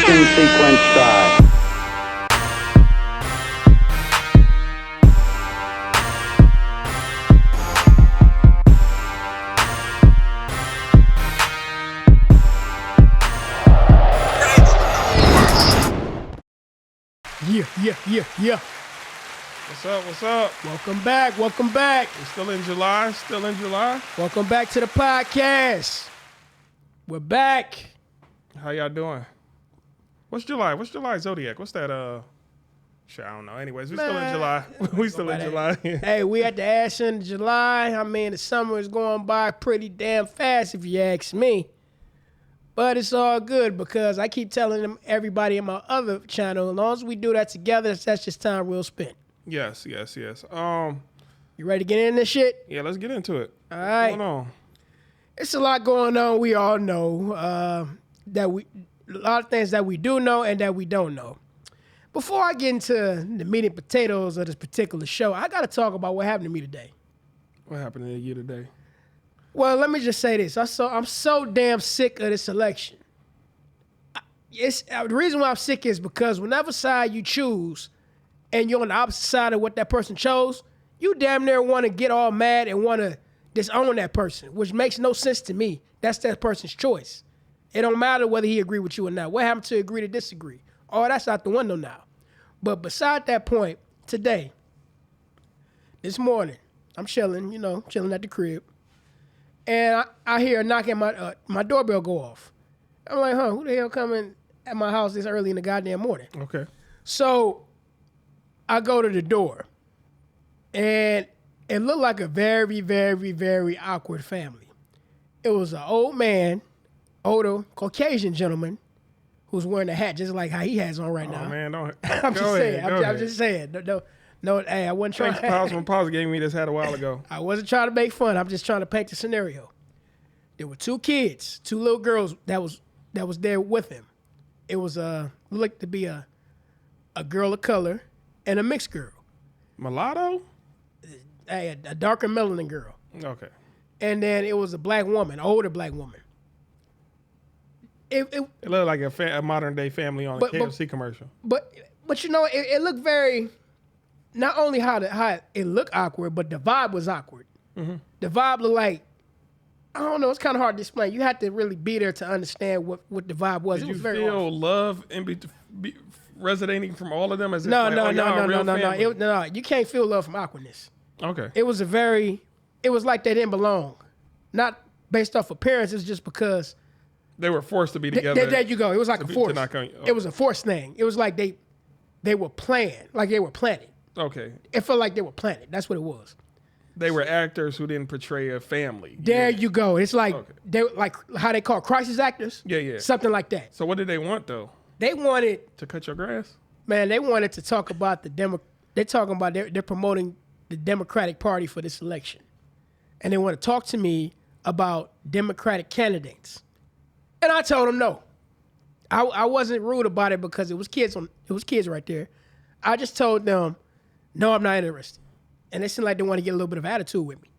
Ignition sequence start. Yeah. What's up? Welcome back. We're still in July. Welcome back to the podcast. We're back. How y'all doing? What's July? What's July zodiac? What's that? Shit, I don't know. Anyways, we still in July. We still in July. Hey, we at the ass end of July. I mean, the summer is going by pretty damn fast if you ask me. But it's all good because I keep telling everybody in my other channel, as long as we do that together, that's just time we'll spend. Yes. You ready to get in this shit? Yeah, let's get into it. All right. What's going on? It's a lot going on. We all know a lot of things that we do know and that we don't know. Before I get into the meat and potatoes of this particular show, I got to talk about what happened to me today. What happened to you today? Well, let me just say this. I'm so damn sick of this election. The reason why I'm sick is because whenever side you choose and you're on the opposite side of what that person chose, you damn near want to get all mad and want to disown that person, which makes no sense to me. That's that person's choice. It don't matter whether he agree with you or not. What happened to agree to disagree? Oh, that's out the window now. But beside that point, today, this morning, I'm chilling at the crib. And I hear a knock at my doorbell go off. I'm like, who the hell coming at my house this early in the goddamn morning? Okay. So I go to the door. And it looked like a very, very, very awkward family. It was an old man, older Caucasian gentleman, who's wearing a hat just like how he has on right now. Oh, man, don't. I'm just saying. No, hey, I wasn't trying to... Pause gave me this hat a while ago. I wasn't trying to make fun. I'm just trying to paint the scenario. There were two kids, two little girls that was there with him. It was looked to be a girl of color and a mixed girl. Mulatto? Hey, a darker melanin girl. Okay. And then it was a black woman, an older black woman. It looked like a modern day family on a KFC commercial. But it looked very... Not only how it looked awkward, but the vibe was awkward. Mm-hmm. The vibe looked like, I don't know, it's kind of hard to explain. You had to really be there to understand what the vibe was. Did it was you very feel awkward. Love resonating from all of them? As No. You can't feel love from awkwardness. Okay. It was like they didn't belong. Not based off appearance, it's just because they were forced to be together. There you go. It was like a force. Okay. It was a force thing. It was like they were playing, like they were planted. Okay. It felt like they were planted. That's what it was. They were actors who didn't portray a family. There you go. It's like they like how they call crisis actors. Yeah. Something like that. So what did they want though? They wanted to cut your grass. Man, they wanted to talk about They're talking about they're promoting the Democratic Party for this election, and they want to talk to me about Democratic candidates. And I told them no. I wasn't rude about it because it was kids right there. I just told them. No, I'm not interested. And it seemed like they want to get a little bit of attitude with me.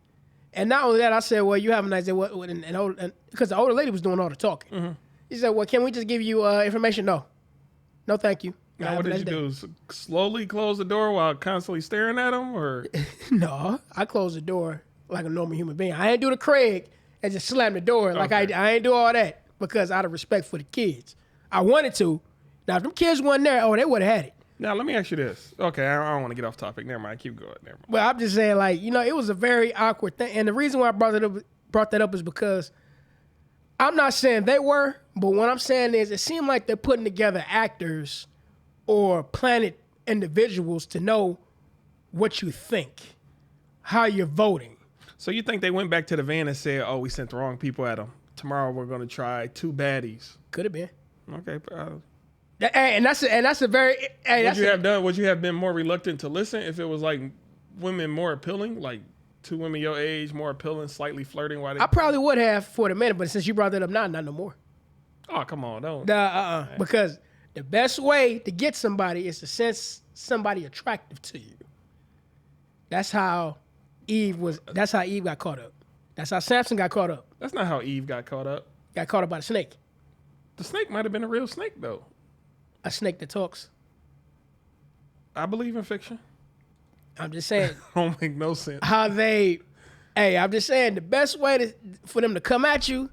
And not only that, I said, well, you have a nice day. Because the older lady was doing all the talking. Mm-hmm. He said, well, can we just give you information? No. No, thank you. Now, what did you do? Slowly close the door while constantly staring at him? Or No, I closed the door like a normal human being. I ain't do the Craig and just slam the door. Okay. Like I ain't do all that because out of respect for the kids. I wanted to. Now, if them kids weren't there, they would have had it. Now, let me ask you this. Okay, I don't want to get off topic. Never mind. Keep going. Never mind. Well, I'm just saying, it was a very awkward thing. And the reason why I brought that up is because I'm not saying they were, but what I'm saying is it seemed like they're putting together actors or planet individuals to know what you think, how you're voting. So you think they went back to the van and said, we sent the wrong people at them. Tomorrow we're going to try two baddies. Could have been. Okay, and that's a very. Would you have been more reluctant to listen if it was like women more appealing, like two women your age, more appealing, slightly flirting? I probably would have for the minute, but since you brought that up now, not no more. Oh, come on, don't. Because the best way to get somebody is to sense somebody attractive to you. That's how Eve got caught up. That's how Samson got caught up. That's not how Eve got caught up. Got caught up by the snake. The snake might have been a real snake, though. A snake that talks. I believe in fiction. I'm just saying. Don't make no sense. I'm just saying the best way for them to come at you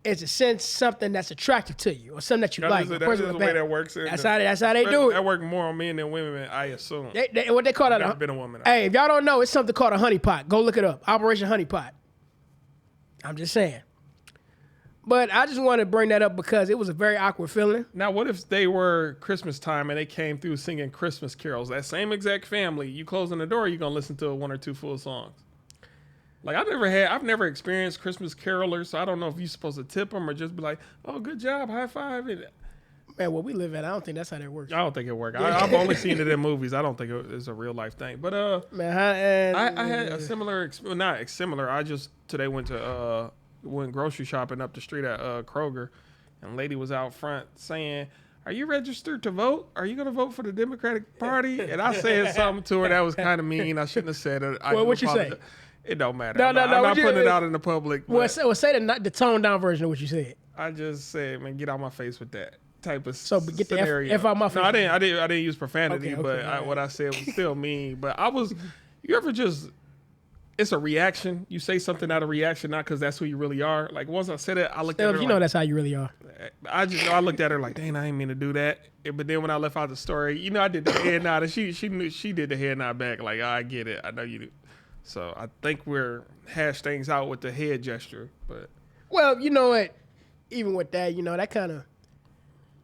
is to send something that's attractive to you or something that you like. That's the way that works. That's how they do it. That works more on men than women, I assume. What they call that? Never been a woman. Hey, if y'all don't know, it's something called a honeypot. Go look it up. Operation Honeypot. I'm just saying. But I just wanted to bring that up because it was a very awkward feeling. Now, what if they were Christmas time and they came through singing Christmas carols? That same exact family, you closing the door, you're gonna listen to one or two full songs. Like I've never experienced Christmas carolers, so I don't know if you're supposed to tip them or just be like, "Oh, good job, high five." Man, where we live at, I don't think that's how that works. I don't think it works. I've only seen it in movies. I don't think it's a real life thing. But man, I had a similar, not similar. I just today went grocery shopping up the street at Kroger, and a lady was out front saying, "Are you registered to vote? Are you going to vote for the Democratic Party?" And I said something to her that was kind of mean. I shouldn't have said it. Well, what you say? It don't matter. No, I'm not putting it out in the public. Well, say the toned down version of what you said. I just said, man, get out my face with that type of get scenario. the F out my face. No, I didn't use profanity, Okay, but what I said was still mean. But you ever just, it's a reaction. You say something out of reaction, not because that's who you really are. Like once I said it, I looked at her. You know that's how you really are. I looked at her like, dang, I ain't mean to do that. But then when I left out the story, I did the head nod, and she knew she did the head nod back. Like, I get it. I know you do. So I think we're hash things out with the head gesture. But well, you know what? Even with that, that kind of,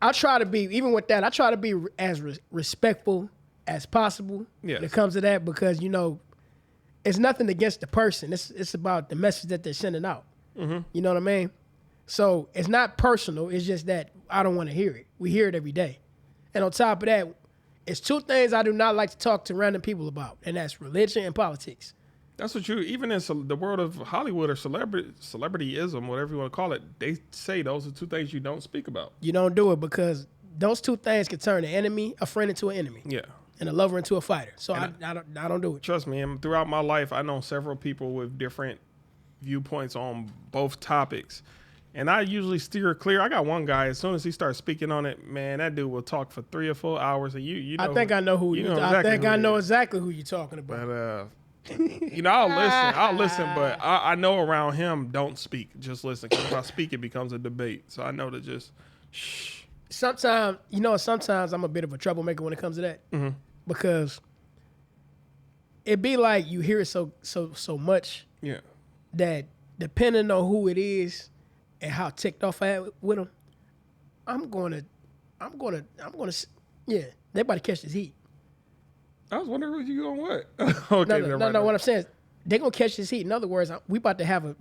I try to be as respectful as possible when it comes to that because it's nothing against the person. It's about the message that they're sending out. Mm-hmm. You know what I mean? So it's not personal. It's just that I don't want to hear it. We hear it every day. And on top of that, it's two things I do not like to talk to random people about, and that's religion and politics. That's what even in the world of Hollywood or celebrityism, whatever you want to call it, they say those are two things you don't speak about. You don't do it because those two things can turn a friend into an enemy. Yeah. And a lover into a fighter. So I don't do it. Trust me, and throughout my life, I know several people with different viewpoints on both topics. And I usually steer clear. I got one guy, as soon as he starts speaking on it, man, that dude will talk for 3 or 4 hours. And you know, I think I know who you I think I know exactly who you're talking about. But I'll listen, but I know around him, don't speak. Just listen. Because if I speak, it becomes a debate. So I know to just shh. Sometimes I'm a bit of a troublemaker when it comes to that. Mm-hmm. Because it be like you hear it so much that depending on who it is and how ticked off I am with them, I'm gonna they about to catch this heat. I was wondering what you going what? Okay, no. What I'm saying is they're gonna catch this heat. In other words, we about to have a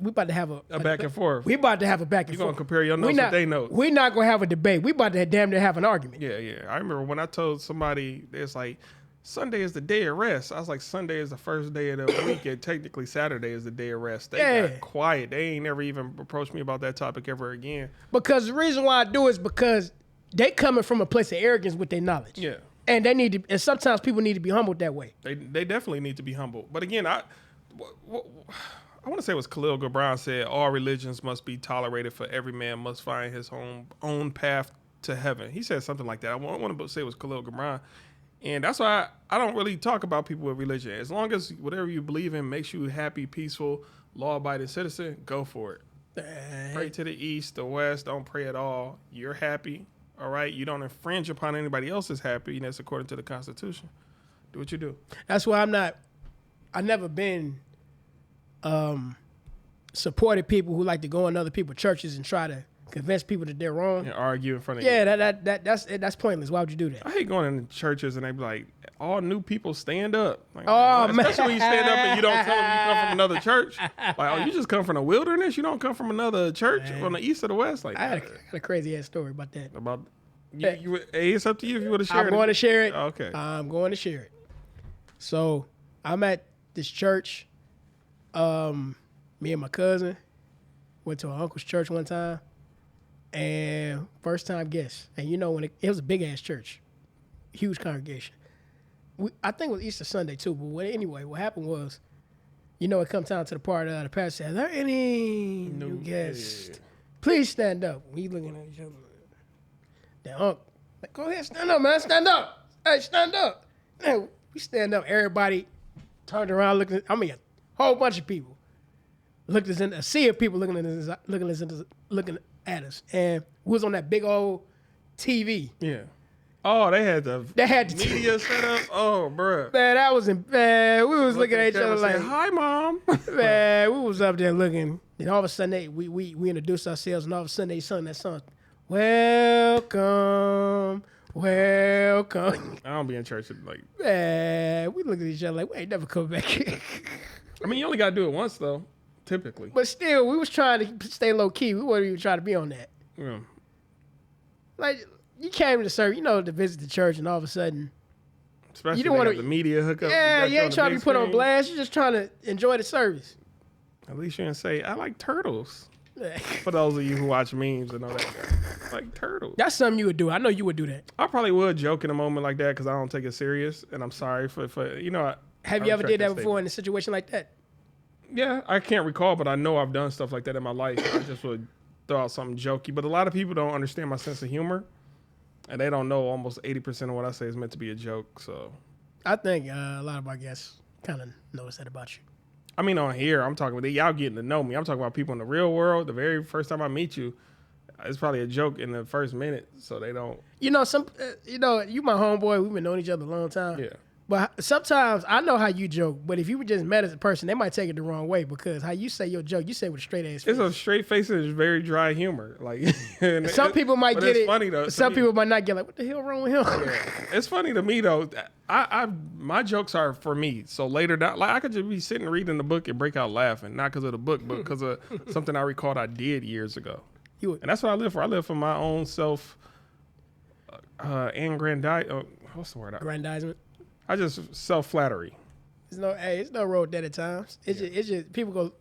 back and forth. We about to have a back and forth. You gonna compare your notes with their notes? We're not gonna have a debate. We about to damn near have an argument. Yeah. I remember when I told somebody it's like Sunday is the day of rest. I was like, Sunday is the first day of the week, and technically Saturday is the day of rest. They got quiet. They ain't never even approached me about that topic ever again. Because the reason why I do is because they coming from a place of arrogance with their knowledge. Yeah. And they need to, and sometimes people need to be humbled that way. They definitely need to be humbled. But again, I want to say it was Khalil Gibran said, all religions must be tolerated, for every man must find his own path to heaven. He said something like that. I want to say it was Khalil Gibran. And that's why I don't really talk about people with religion. As long as whatever you believe in makes you happy, peaceful, law-abiding citizen, go for it. Pray to the east, the west, don't pray at all. You're happy, all right? You don't infringe upon anybody else's happiness according to the Constitution. Do what you do. That's why I've never been supported people who like to go in other people's churches and try to convince people that they're wrong and argue in front of you. Yeah, that's pointless. Why would you do that? I hate going into churches and they be like, all new people stand up. Like, man. Especially when you stand up and you don't tell them you come from another church. Like, oh, you just come from the wilderness? You don't come from another church from the east or the west? Like, I had a crazy ass story about that. Hey, it's up to you if you want to share it. I'm going to share it. Okay. I'm going to share it. So I'm at this church. Me and my cousin went to our uncle's church one time. And first time guest. And when it was a big ass church, huge congregation. I think it was Easter Sunday too. But anyway, what happened was, it comes down to the part of the pastor said, "Are there any new guests? Please stand up." We looking at each other. The Like, go ahead, stand up, man. Stand up. Hey, stand up. Man, we stand up. Everybody turned around looking. I mean, a whole bunch of people looked us in a sea of people looking at us, and we was on that big old TV. Yeah. Oh, they had the media set up. Oh, bruh. Man, that was man. We was looking at each other like, "Hi, mom." man, we was up there looking, and all of a sudden we introduced ourselves, and all of a sudden they sung that song, "Welcome, welcome." I don't be in church like. Man, we looked at each other like, we ain't never come back here. I mean, you only gotta do it once though, typically. But still, we was trying to stay low key. We wasn't even trying to be on that. Yeah. Like, you came to serve, to visit the church, and all of a sudden, Especially you don't want the media hookup. yeah, you ain't trying to be put on blast. You're just trying to enjoy the service. At least you didn't say, "I like turtles." For those of you who watch memes and all that, I like turtles. That's something you would do. I know you would do that. I probably would joke in a moment like that because I don't take it serious, and I'm sorry for Have you ever did that before in a situation like that? Yeah, I can't recall, but I know I've done stuff like that in my life. I just would throw out something jokey. But a lot of people don't understand my sense of humor, and they don't know almost 80% of what I say is meant to be a joke. So I think a lot of our guests kind of notice that about you. I mean, on here, I'm talking about y'all getting to know me. I'm talking about people in the real world. The very first time I meet you, it's probably a joke in the first minute, so they don't. You my homeboy. We've been knowing each other a long time. Yeah. But sometimes I know how you joke, but if you were just met as a person, they might take it the wrong way because how you say your joke, you say it with a straight ass face. It's a straight face and it's very dry humor. Like some people might get it. Funny though. Some people might not get like, what the hell wrong with him? Yeah. It's funny to me though. My jokes are for me. So later down, like I could just be sitting reading the book and break out laughing, not because of the book, but because of something I recalled I did years ago. And that's what I live for. I live for my own self aggrandizement. What's the word? Aggrandizement. I just self-flattery. It's no road dead at times. It's just people go.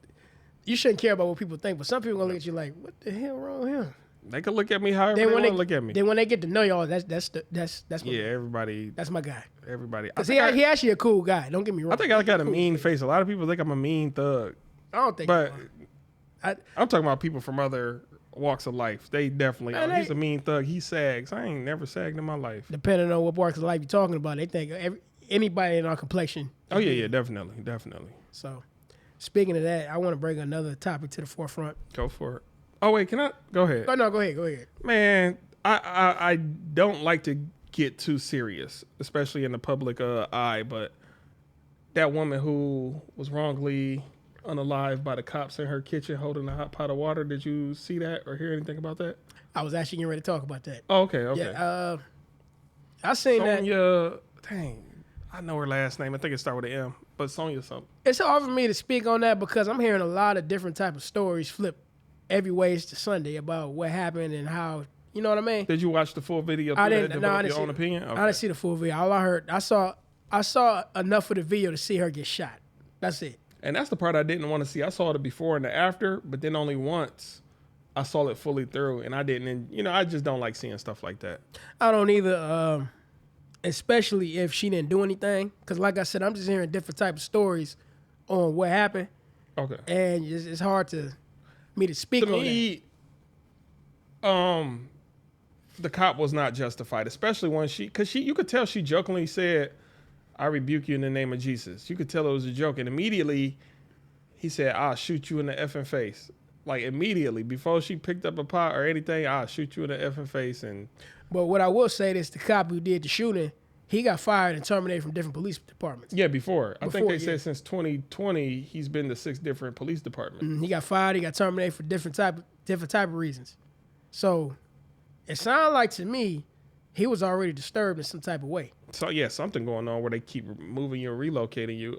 You shouldn't care about what people think, but some people gonna look at you like, what the hell wrong with him? They can look at me however they want to look at me. Then when they get to know y'all, that's everybody. That's my guy. Everybody. Cause he actually a cool guy. Don't get me wrong. I think I got a mean face. A lot of people think I'm a mean thug. I don't think. But I'm talking about people from other walks of life. They definitely. He's a mean thug. He sags. I ain't never sagged in my life. Depending on what walks of life you're talking about, they think anybody in our complexion. Oh yeah, definitely. So, speaking of that, I want to bring another topic to the forefront. Go for it. Oh wait, can I go ahead? Oh no, go ahead. Man, I don't like to get too serious, especially in the public eye. But that woman who was wrongly unalived by the cops in her kitchen holding a hot pot of water. Did you see that or hear anything about that? I was actually getting ready to talk about that. Oh, okay. Yeah, I seen Sonya, dang, I know her last name. I think it starts with an M, but Sonya something. It's hard for me to speak on that because I'm hearing a lot of different type of stories flip every ways to Sunday about what happened and how, you know what I mean? Did you watch the full video? I didn't. Develop your own opinion? Okay. I didn't see the full video. All I heard, I saw enough of the video to see her get shot. That's it. And that's the part I didn't want to see. I saw the before and the after, but then only once I saw it fully through, and I didn't. And, I just don't like seeing stuff like that. I don't either, especially if she didn't do anything. Because like I said, I'm just hearing different type of stories on what happened. Okay. And it's hard to me to speak on that. The cop was not justified, especially when you could tell she jokingly said, "I rebuke you in the name of Jesus." You could tell it was a joke. And immediately he said, "I'll shoot you in the effing face." Like immediately before she picked up a pot or anything, "I'll shoot you in the effing face." But what I will say is the cop who did the shooting, he got fired and terminated from different police departments. Yeah, before. I think they said since 2020, he's been to 6 different police departments. He got fired. He got terminated for different type of reasons. So it sounded like to me he was already disturbed in some type of way. So yeah, something going on where they keep moving you or relocating you.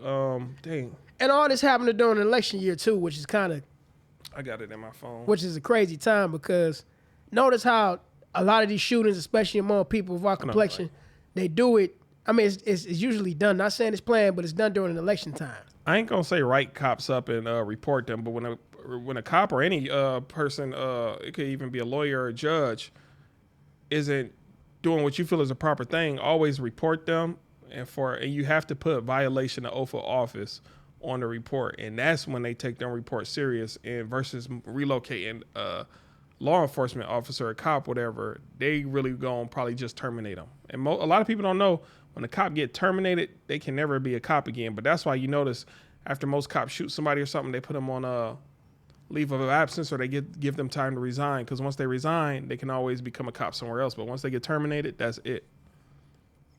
Dang. And all this happened during an election year too, which is kind of. I got it in my phone. Which is a crazy time because notice how a lot of these shootings, especially among people of our complexion, they do it. I mean, it's usually done. Not saying it's planned, but it's done during an election time. I ain't gonna say write cops up and report them, but when a cop or any person, it could even be a lawyer or a judge, isn't doing what you feel is a proper thing, always report them, and you have to put violation of oath of office on the report, and that's when they take them report serious and versus relocating law enforcement officer, a cop, whatever, they really gonna probably just terminate them. And a lot of people don't know when a cop get terminated, they can never be a cop again. But that's why you notice after most cops shoot somebody or something, they put them on a leave of absence or they give them time to resign. Because once they resign, they can always become a cop somewhere else. But once they get terminated, that's it.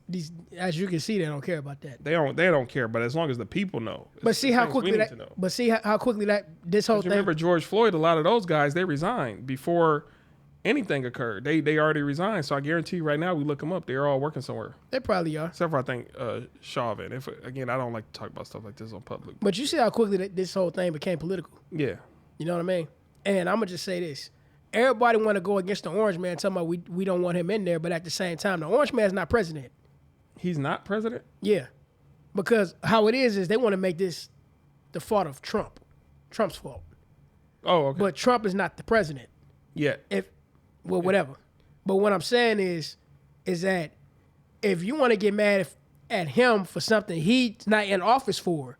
These, as you can see, they don't care about that. They don't care. But as long as the people know. But see how quickly that. But see how quickly that this whole thing. Remember George Floyd? A lot of those guys, they resigned before anything occurred. They already resigned. So I guarantee you right now, we look them up. They're all working somewhere. They probably are. Except for I think Chauvin. Again, I don't like to talk about stuff like this on public. But you see how quickly this whole thing became political. Yeah. You know what I mean? And I'm gonna just say this: everybody want to go against the Orange Man, talking about we don't want him in there. But at the same time, the Orange Man's not president. He's not president? Yeah, because how it is they want to make this the fault of Trump's fault. Oh, okay. But Trump is not the president. Yeah. Whatever. But what I'm saying is that if you want to get mad at him for something he's not in office for,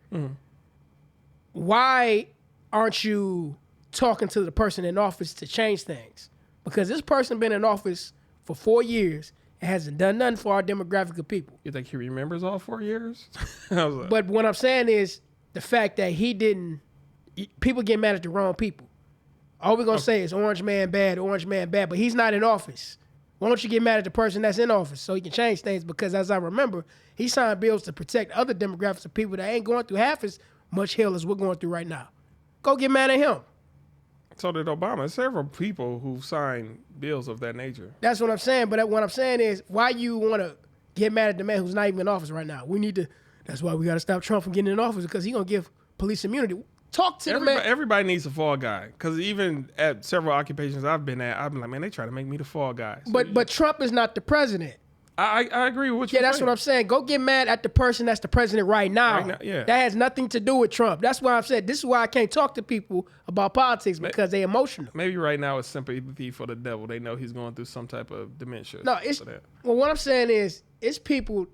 why aren't you talking to the person in office to change things? Because this person been in office for 4 years and hasn't done nothing for our demographic of people. You think he remembers all 4 years? But what I'm saying is the fact that he didn't, people get mad at the wrong people. All we're going to say is Orange Man bad, but he's not in office. Why don't you get mad at the person that's in office so he can change things? Because as I remember, he signed bills to protect other demographics of people that ain't going through half as much hell as we're going through right now. Go get mad at him. So did Obama. Several people who signed bills of that nature. That's what I'm saying. But what I'm saying is, why you want to get mad at the man who's not even in office right now? That's why we got to stop Trump from getting in office, because he's going to give police immunity. Talk to the man. Everybody needs a fall guy. Because even at several occupations I've been at, I've been like, man, they try to make me the fall guy. So but Trump is not the president. I agree with what you're saying. Yeah, that's what I'm saying. Go get mad at the person that's the president right now. Yeah. That has nothing to do with Trump. That's why I've said this is why I can't talk to people about politics, because they're emotional. Maybe right now it's sympathy for the devil. They know he's going through some type of dementia. No, well, what I'm saying is, it's people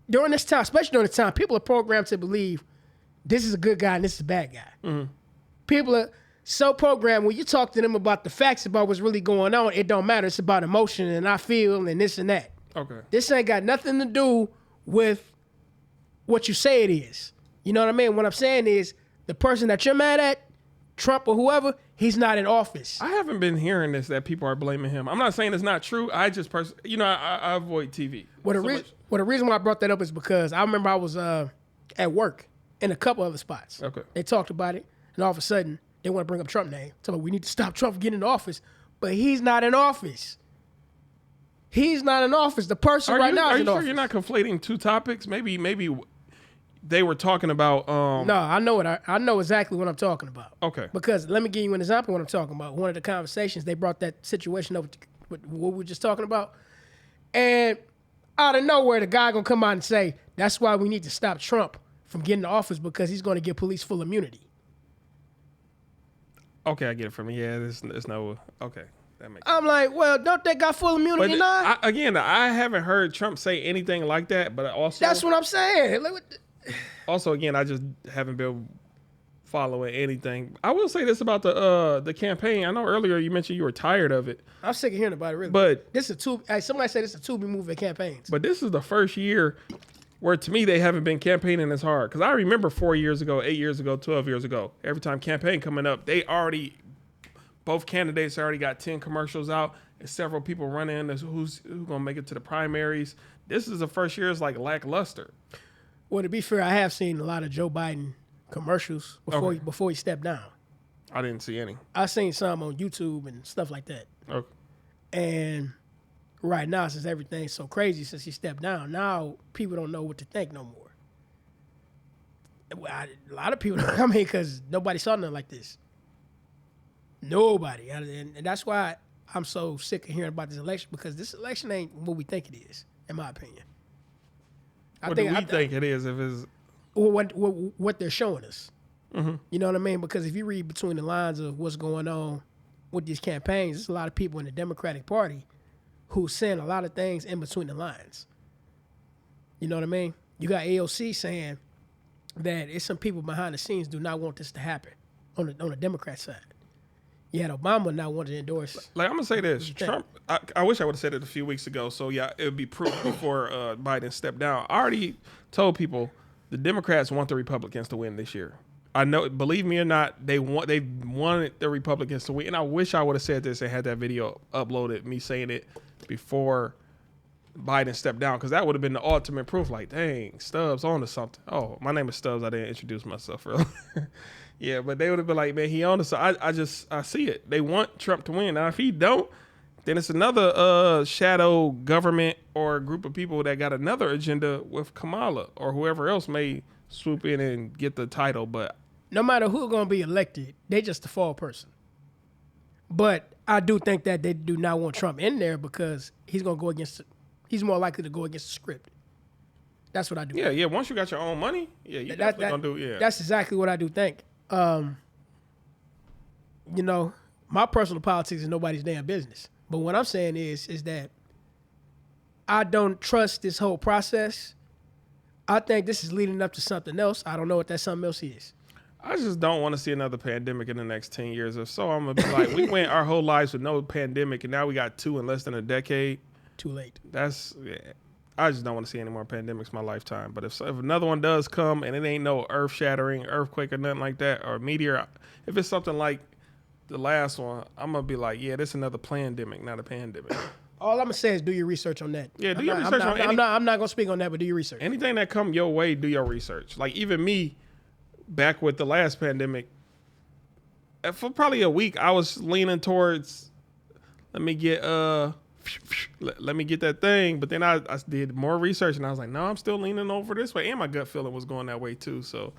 during this time, especially during the time, people are programmed to believe this is a good guy and this is a bad guy. Mm-hmm. People are so programmed, when you talk to them about the facts about what's really going on, it don't matter. It's about emotion and I feel and this and that. Okay. This ain't got nothing to do with what you say it is. You know what I mean? What I'm saying is, the person that you're mad at, Trump or whoever, he's not in office. I haven't been hearing this, that people are blaming him. I'm not saying it's not true. I just I avoid TV. Well, the reason why I brought that up is because I remember I was at work in a couple other spots. Okay. They talked about it, and all of a sudden they want to bring up Trump's name. Tell me we need to stop Trump from getting in office, but he's not in office. He's not in office. The person right now is in office. Are you sure you're not conflating two topics? Maybe they were talking about. No, I know it. I know exactly what I'm talking about. Okay. Because let me give you an example of what I'm talking about. One of the conversations, they brought that situation up with what we were just talking about. And out of nowhere, the guy going to come out and say, that's why we need to stop Trump from getting to office, because he's going to give police full immunity. Okay, I get it from you. Yeah, there's no. Okay. I'm like, well, don't they got full immunity now? I haven't heard Trump say anything like that, but also. That's what I'm saying. Also, again, I just haven't been following anything. I will say this about the campaign. I know earlier you mentioned you were tired of it. I'm sick of hearing about it, really. But this is somebody said it's a to-be moving campaigns. But this is the first year where, to me, they haven't been campaigning as hard. Because I remember 4 years ago, 8 years ago, 12 years ago, every time campaign coming up, both candidates already got 10 commercials out, and several people running who's gonna make it to the primaries. This is the first year it's like lackluster. Well, to be fair, I have seen a lot of Joe Biden commercials before he stepped down. I didn't see any. I seen some on YouTube and stuff like that. Okay. And right now, since everything's so crazy since he stepped down, now people don't know what to think no more. A lot of people, because nobody saw nothing like this. Nobody. And that's why I'm so sick of hearing about this election, because this election ain't what we think it is, in my opinion. What do we think it is if it's... What they're showing us. Mm-hmm. You know what I mean? Because if you read between the lines of what's going on with these campaigns, there's a lot of people in the Democratic Party who's saying a lot of things in between the lines. You know what I mean? You got AOC saying that it's some people behind the scenes do not want this to happen on the Democrat side. Yeah, Obama not wanting to endorse. Like, I'm gonna say this: you think? Trump. I wish I would have said it a few weeks ago. So yeah, it would be proof before Biden stepped down. I already told people the Democrats want the Republicans to win this year. I know, believe me or not, they wanted the Republicans to win. And I wish I would have said this and had that video uploaded, me saying it before Biden stepped down, because that would have been the ultimate proof. Like, dang, Stubbs on to something. Oh, my name is Stubbs. I didn't introduce myself earlier. Yeah, but they would have been like, man, he on to something. I see it. They want Trump to win. Now, if he don't, then it's another shadow government or group of people that got another agenda with Kamala or whoever else may swoop in and get the title. But no matter who's going to be elected, they just a fall person. But I do think that they do not want Trump in there because he's going to go against he's more likely to go against the script. That's what I do. Yeah. Once you got your own money, yeah, you definitely going to do, yeah. That's exactly what I do think. You know, my personal politics is nobody's damn business. But what I'm saying is that I don't trust this whole process. I think this is leading up to something else. I don't know what that something else is. I just don't want to see another pandemic in the next 10 years or so. I'm going to be like, we went our whole lives with no pandemic, and now we got 2 in less than a decade. Too late. I just don't want to see any more pandemics in my lifetime. But if another one does come and it ain't no earth-shattering, earthquake or nothing like that, or meteor, if it's something like the last one, I'm going to be like, yeah, this is another plandemic, not a pandemic. All I'm going to say is do your research on that. Yeah, do your research on anything. I'm not going to speak on that, but do your research. Anything that come your way, do your research. Like, even me, back with the last pandemic, for probably a week, I was leaning towards, let me get that thing. But then I did more research, and I was like, no, I'm still leaning over this way. And my gut feeling was going that way, too. So,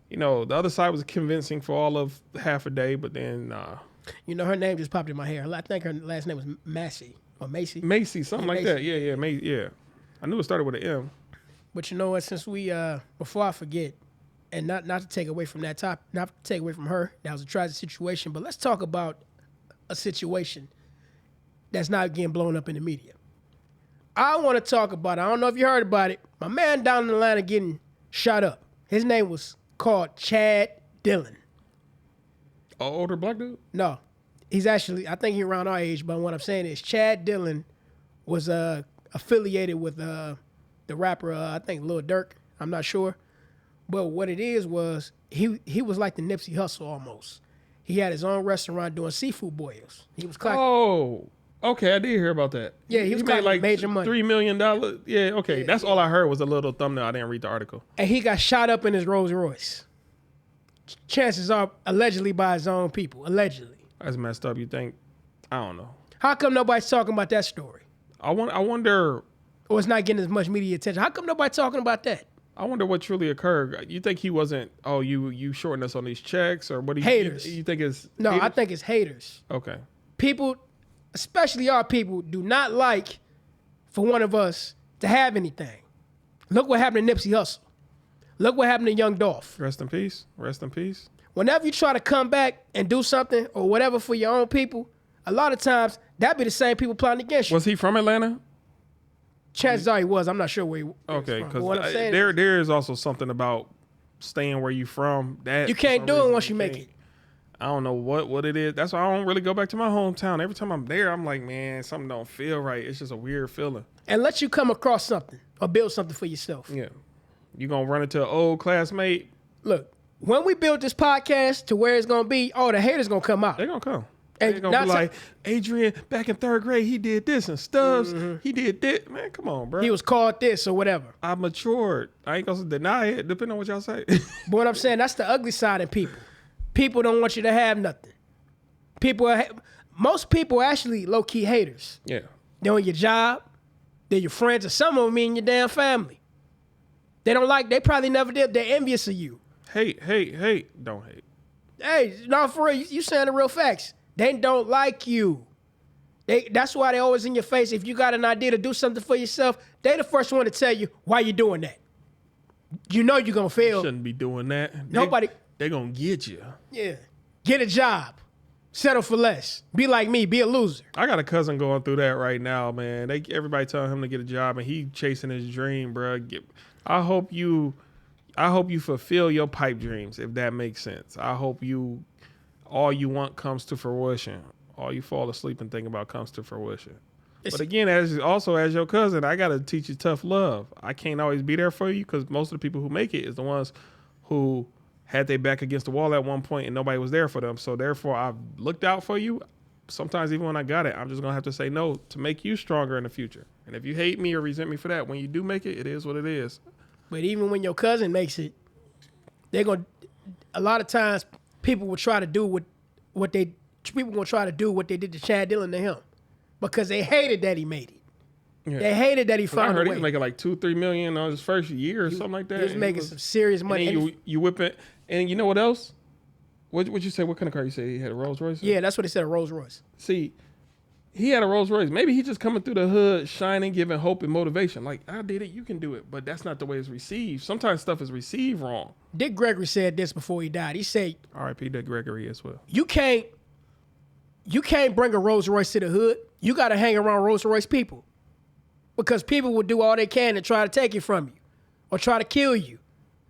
you know, the other side was convincing for all of half a day, but then, nah. You know, her name just popped in my head. I think her last name was Massey or Macy. Macy, something like that. Yeah. I knew it started with an M. But you know what? Since we, before I forget, and not to take away from that topic, not to take away from her, that was a tragic situation, but let's talk about a situation that's not getting blown up in the media. I want to talk about, I don't know if you heard about it, my man down in Atlanta getting shot up. His name was called Chad Dillon. An older black dude? No. He's actually, I think he's around our age, but what I'm saying is Chad Dillon was affiliated with the rapper, I think Lil Durk. I'm not sure. But what it is was he was like the Nipsey Hussle almost. He had his own restaurant doing seafood boils. He was clocking. Oh, okay. I did hear about that. Yeah, he was made like major money. $3 million. Yeah, okay. That's all I heard was a little thumbnail. I didn't read the article. And he got shot up in his Rolls Royce. Chances are allegedly by his own people. Allegedly. That's messed up. You think? I don't know. How come nobody's talking about that story? I wonder. Or it's not getting as much media attention. How come nobody's talking about that? I wonder what truly occurred. You think he wasn't? Oh, you shorting us on these checks, or what? Haters. You think it's no? haters? I think it's haters. Okay. People, especially our people, do not like for one of us to have anything. Look what happened to Nipsey Hussle. Look what happened to Young Dolph. Rest in peace. Rest in peace. Whenever you try to come back and do something or whatever for your own people, a lot of times that be the same people plotting against you. Was he from Atlanta? Chances are he was. I'm not sure where he was. Okay, because there is also something about staying where you from. That you can't do it once you make it. I don't know what it is. That's why I don't really go back to my hometown. Every time I'm there, I'm like, man, something don't feel right. It's just a weird feeling. And let you come across something or build something for yourself. Yeah. You gonna run into an old classmate. Look, when we build this podcast to where it's gonna be, the haters gonna come out. They're gonna come. And they're gonna be like, Adrian, back in 3rd grade, he did this, and Stubbs, he did this. Man, come on, bro. He was called this or whatever. I matured. I ain't gonna deny it, depending on what y'all say. But what I'm saying, that's the ugly side of people. People don't want you to have nothing. Most people are actually low-key haters. Yeah. They're on your job. They're your friends, or some of them in your damn family. They don't like, they probably never did. They're envious of you. Hate. Don't hate. Hey, no, for real, you saying the real facts. They don't like you. That's why they always in your face. If you got an idea to do something for yourself, they the first one to tell you why you doing that. You know you're going to fail. You shouldn't be doing that. Nobody. They're going to get you. Yeah. Get a job. Settle for less. Be like me. Be a loser. I got a cousin going through that right now, man. Everybody telling him to get a job, and he chasing his dream, bro. I hope you fulfill your pipe dreams, if that makes sense. I hope you all you want comes to fruition. All you fall asleep and think about comes to fruition. It's- But again, as your cousin, I got to teach you tough love. I can't always be there for you because most of the people who make it is the ones who had their back against the wall at one point and nobody was there for them. So therefore, I've looked out for you. Sometimes even when I got it, I'm just going to have to say no to make you stronger in the future. And if you hate me or resent me for that, when you do make it, it is what it is. But even when your cousin makes it, a lot of times people will try to do what they did to Chad Dillon to him. Because they hated that he made it. Yeah. They hated that he found a way. I heard he was making like $2-3 million on his first year or something like that. He was making some serious money. And you whip it. And you know what else? What'd you say? What kind of car you say? He had a Rolls Royce? Yeah, that's what he said, a Rolls Royce. See, he had a Rolls Royce. Maybe he just coming through the hood, shining, giving hope and motivation. Like, I did it, you can do it. But that's not the way it's received. Sometimes stuff is received wrong. Dick Gregory said this before he died. He said, R.I.P. Dick Gregory as well. You can't bring a Rolls Royce to the hood. You got to hang around Rolls Royce people. Because people will do all they can to try to take it from you or try to kill you.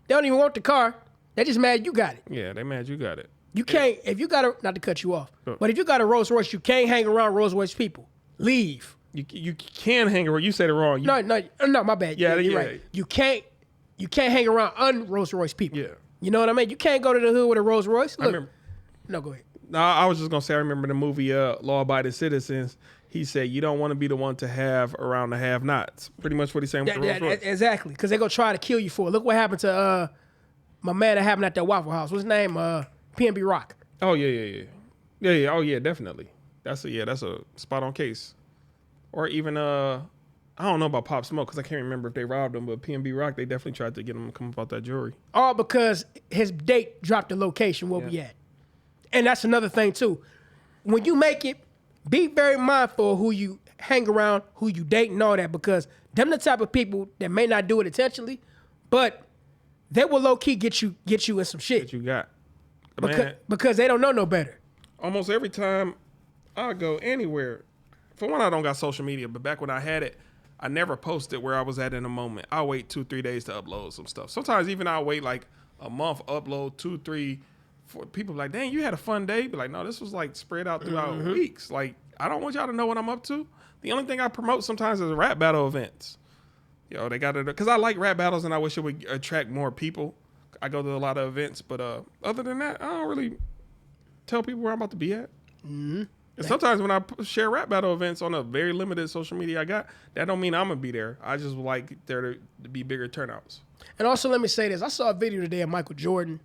They don't even want the car. They're just mad you got it. Yeah, they mad you got it. You can't, if you got a, not to cut you off, but if you got a Rolls Royce, you can't hang around Rolls Royce people. Leave. You can hang around. You said it wrong. No, my bad. Yeah, you're right. You can't hang around un-Rolls Royce people. Yeah. You know what I mean? You can't go to the hood with a Rolls Royce. Look, I remember. No, go ahead. No, I was just going to say, I remember the movie Law Abiding Citizens. He said, you don't want to be the one to have around the have-nots. Pretty much what he's saying with the Rolls Royce. Exactly, because they're going to try to kill you for it. Look what happened to my man that happened at that Waffle House. What's his name? PNB Rock. Oh, yeah. Oh, yeah, definitely. That's a spot-on case. Or even, I don't know about Pop Smoke because I can't remember if they robbed him, but PNB Rock, they definitely tried to get him to come about that jewelry. All because his date dropped the location where we at. And that's another thing, too. When you make it, be very mindful of who you hang around, who you date, and all that, because them the type of people that may not do it intentionally, but they will low-key get you in some shit. That you got. Because they don't know no better. Almost every time I go anywhere, for one, I don't got social media, but back when I had it, I never posted where I was at in a moment. I'll wait 2-3 days to upload some stuff. Sometimes even I'll wait like a month, upload 2-3. For people like, dang, you had a fun day. Be like, no, this was like spread out throughout weeks. Like, I don't want y'all to know what I'm up to. The only thing I promote sometimes is rap battle events. They got it because I like rap battles and I wish it would attract more people. I go to a lot of events, but other than that, I don't really tell people where I'm about to be at. Mm-hmm. And sometimes when I share rap battle events on a very limited social media I got, that don't mean I'm gonna be there. I just would like there to be bigger turnouts. And also, let me say this: I saw a video today of Michael Jordan.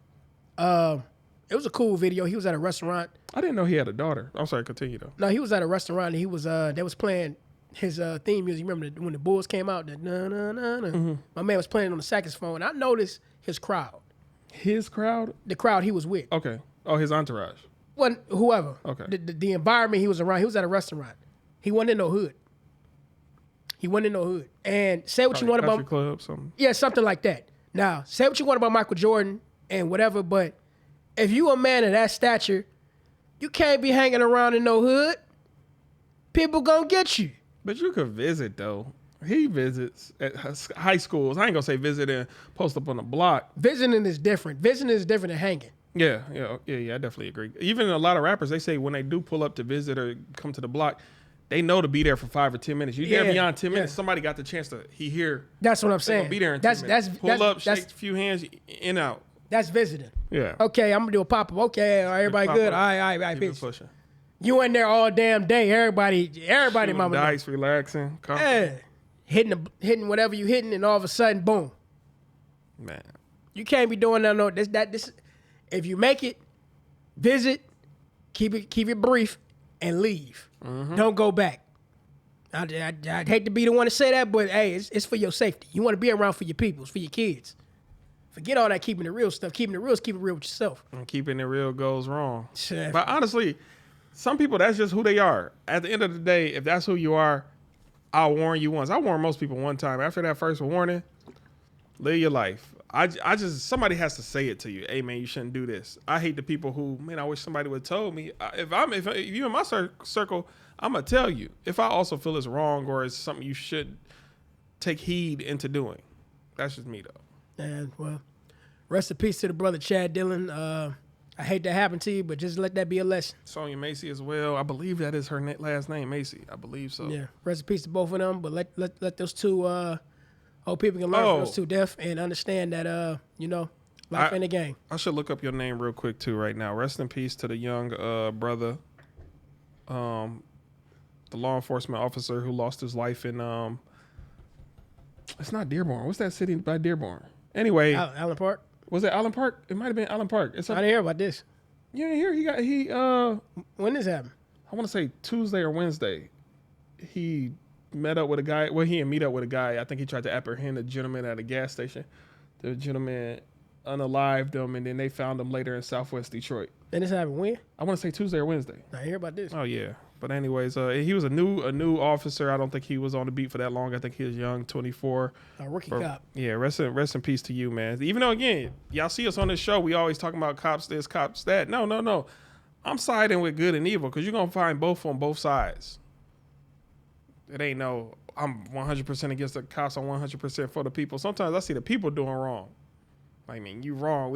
It was a cool video. He was at a restaurant. I didn't know he had a daughter. I'm sorry, continue though. No, he was at a restaurant and he was they was playing his theme music. Remember when the Bulls came out? The na na na na. Mm-hmm. My man was playing on the saxophone. I noticed his crowd. His crowd? The crowd he was with. Okay. Oh, his entourage. Wasn't whoever. Okay. The environment he was around. He was at a restaurant. He wasn't in no hood. And say what you want about club, something. Yeah, something like that. Now, say what you want about Michael Jordan and whatever, but if you a man of that stature, you can't be hanging around in no hood. People gonna get you. But you could visit though. He visits at high schools. I ain't gonna say visit and post up on the block. Visiting is different. Visiting is different than hanging. Yeah. I definitely agree. Even a lot of rappers, they say when they do pull up to visit or come to the block, they know to be there for 5 or 10 minutes. You there beyond 10 minutes, somebody got the chance to here. That's what I'm saying. Be there in 10 minutes. Pull up, shake a few hands, in out. That's visiting. Yeah. Okay, I'm gonna do a pop-up. Okay, everybody good? All right, bitch. Pushing. You in there all damn day. Everybody, mama. Dice, relaxing. Yeah. Hitting whatever you hitting, and all of a sudden, boom. Man. You can't be doing that. No, this. If you make it, visit, keep it brief, and leave. Mm-hmm. Don't go back. I'd hate to be the one to say that, but hey, it's for your safety. You want to be around for your peoples, for your kids. Forget all that keeping it real stuff. Keep it real with yourself. And keeping it real goes wrong. But honestly, some people, that's just who they are. At the end of the day, if that's who you are, I'll warn you once. I warned most people one time. After that first warning, live your life. I just, somebody has to say it to you. Hey, man, you shouldn't do this. I hate the people who, man, I wish somebody would have told me. If you're in my circle, I'm going to tell you. If I also feel it's wrong or it's something you should take heed into doing. That's just me, though. And, well, rest in peace to the brother Chad Dillon. I hate that happened to you, but just let that be a lesson. Sonya Macy as well. I believe that is her last name, Macy. I believe so. Yeah, rest in peace to both of them. But let those two old people can learn from those two deaths and understand that life ain't a game. I should look up your name real quick too right now. Rest in peace to the young brother, the law enforcement officer who lost his life in it's not Dearborn. What's that city by Dearborn? Anyway, Allen Park. Was it Allen Park? It might have been Allen Park. I didn't hear about this. You didn't hear? When this happened? I want to say Tuesday or Wednesday. He met up with a guy. Well, he didn't meet up with a guy. I think he tried to apprehend a gentleman at a gas station. The gentleman unalived him, and then they found him later in Southwest Detroit. And this happened when? I want to say Tuesday or Wednesday. I hear about this. Oh yeah. But anyways, he was a new officer. I don't think he was on the beat for that long. I think he was young, 24. A rookie cop. Yeah, rest in peace to you, man. Even though, again, y'all see us on this show, we always talking about cops this, cops that. No. I'm siding with good and evil because you're going to find both on both sides. It ain't I'm 100% against the cops. I'm 100% for the people. Sometimes I see the people doing wrong. I mean, you wrong.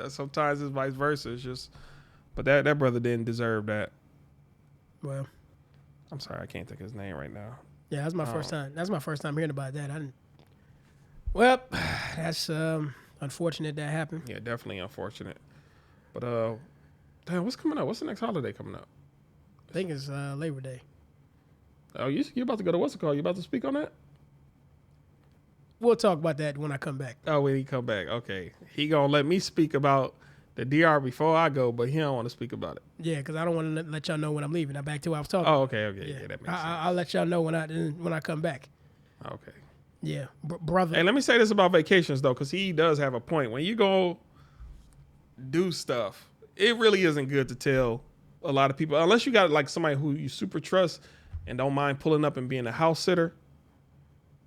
Sometimes it's vice versa. It's just, but that brother didn't deserve that. Well, I'm sorry, I can't think of his name right now. Yeah, that's my first time. That's my first time hearing about that. Well, that's unfortunate that happened. Yeah, definitely unfortunate. But damn, what's coming up? What's the next holiday coming up? I think it's Labor Day. Oh, you about to go to what's it called? You about to speak on that? We'll talk about that when I come back. Oh, when he come back, okay. He gonna let me speak about the DR before I go, but he don't want to speak about it. Yeah, because I don't want to let y'all know when I'm leaving. I'm back to what I was talking. Oh, okay. Yeah, that makes sense. I'll let y'all know when I come back. Okay. Yeah, brother. Hey, let me say this about vacations though, because he does have a point. When you go do stuff, it really isn't good to tell a lot of people, unless you got like somebody who you super trust and don't mind pulling up and being a house sitter.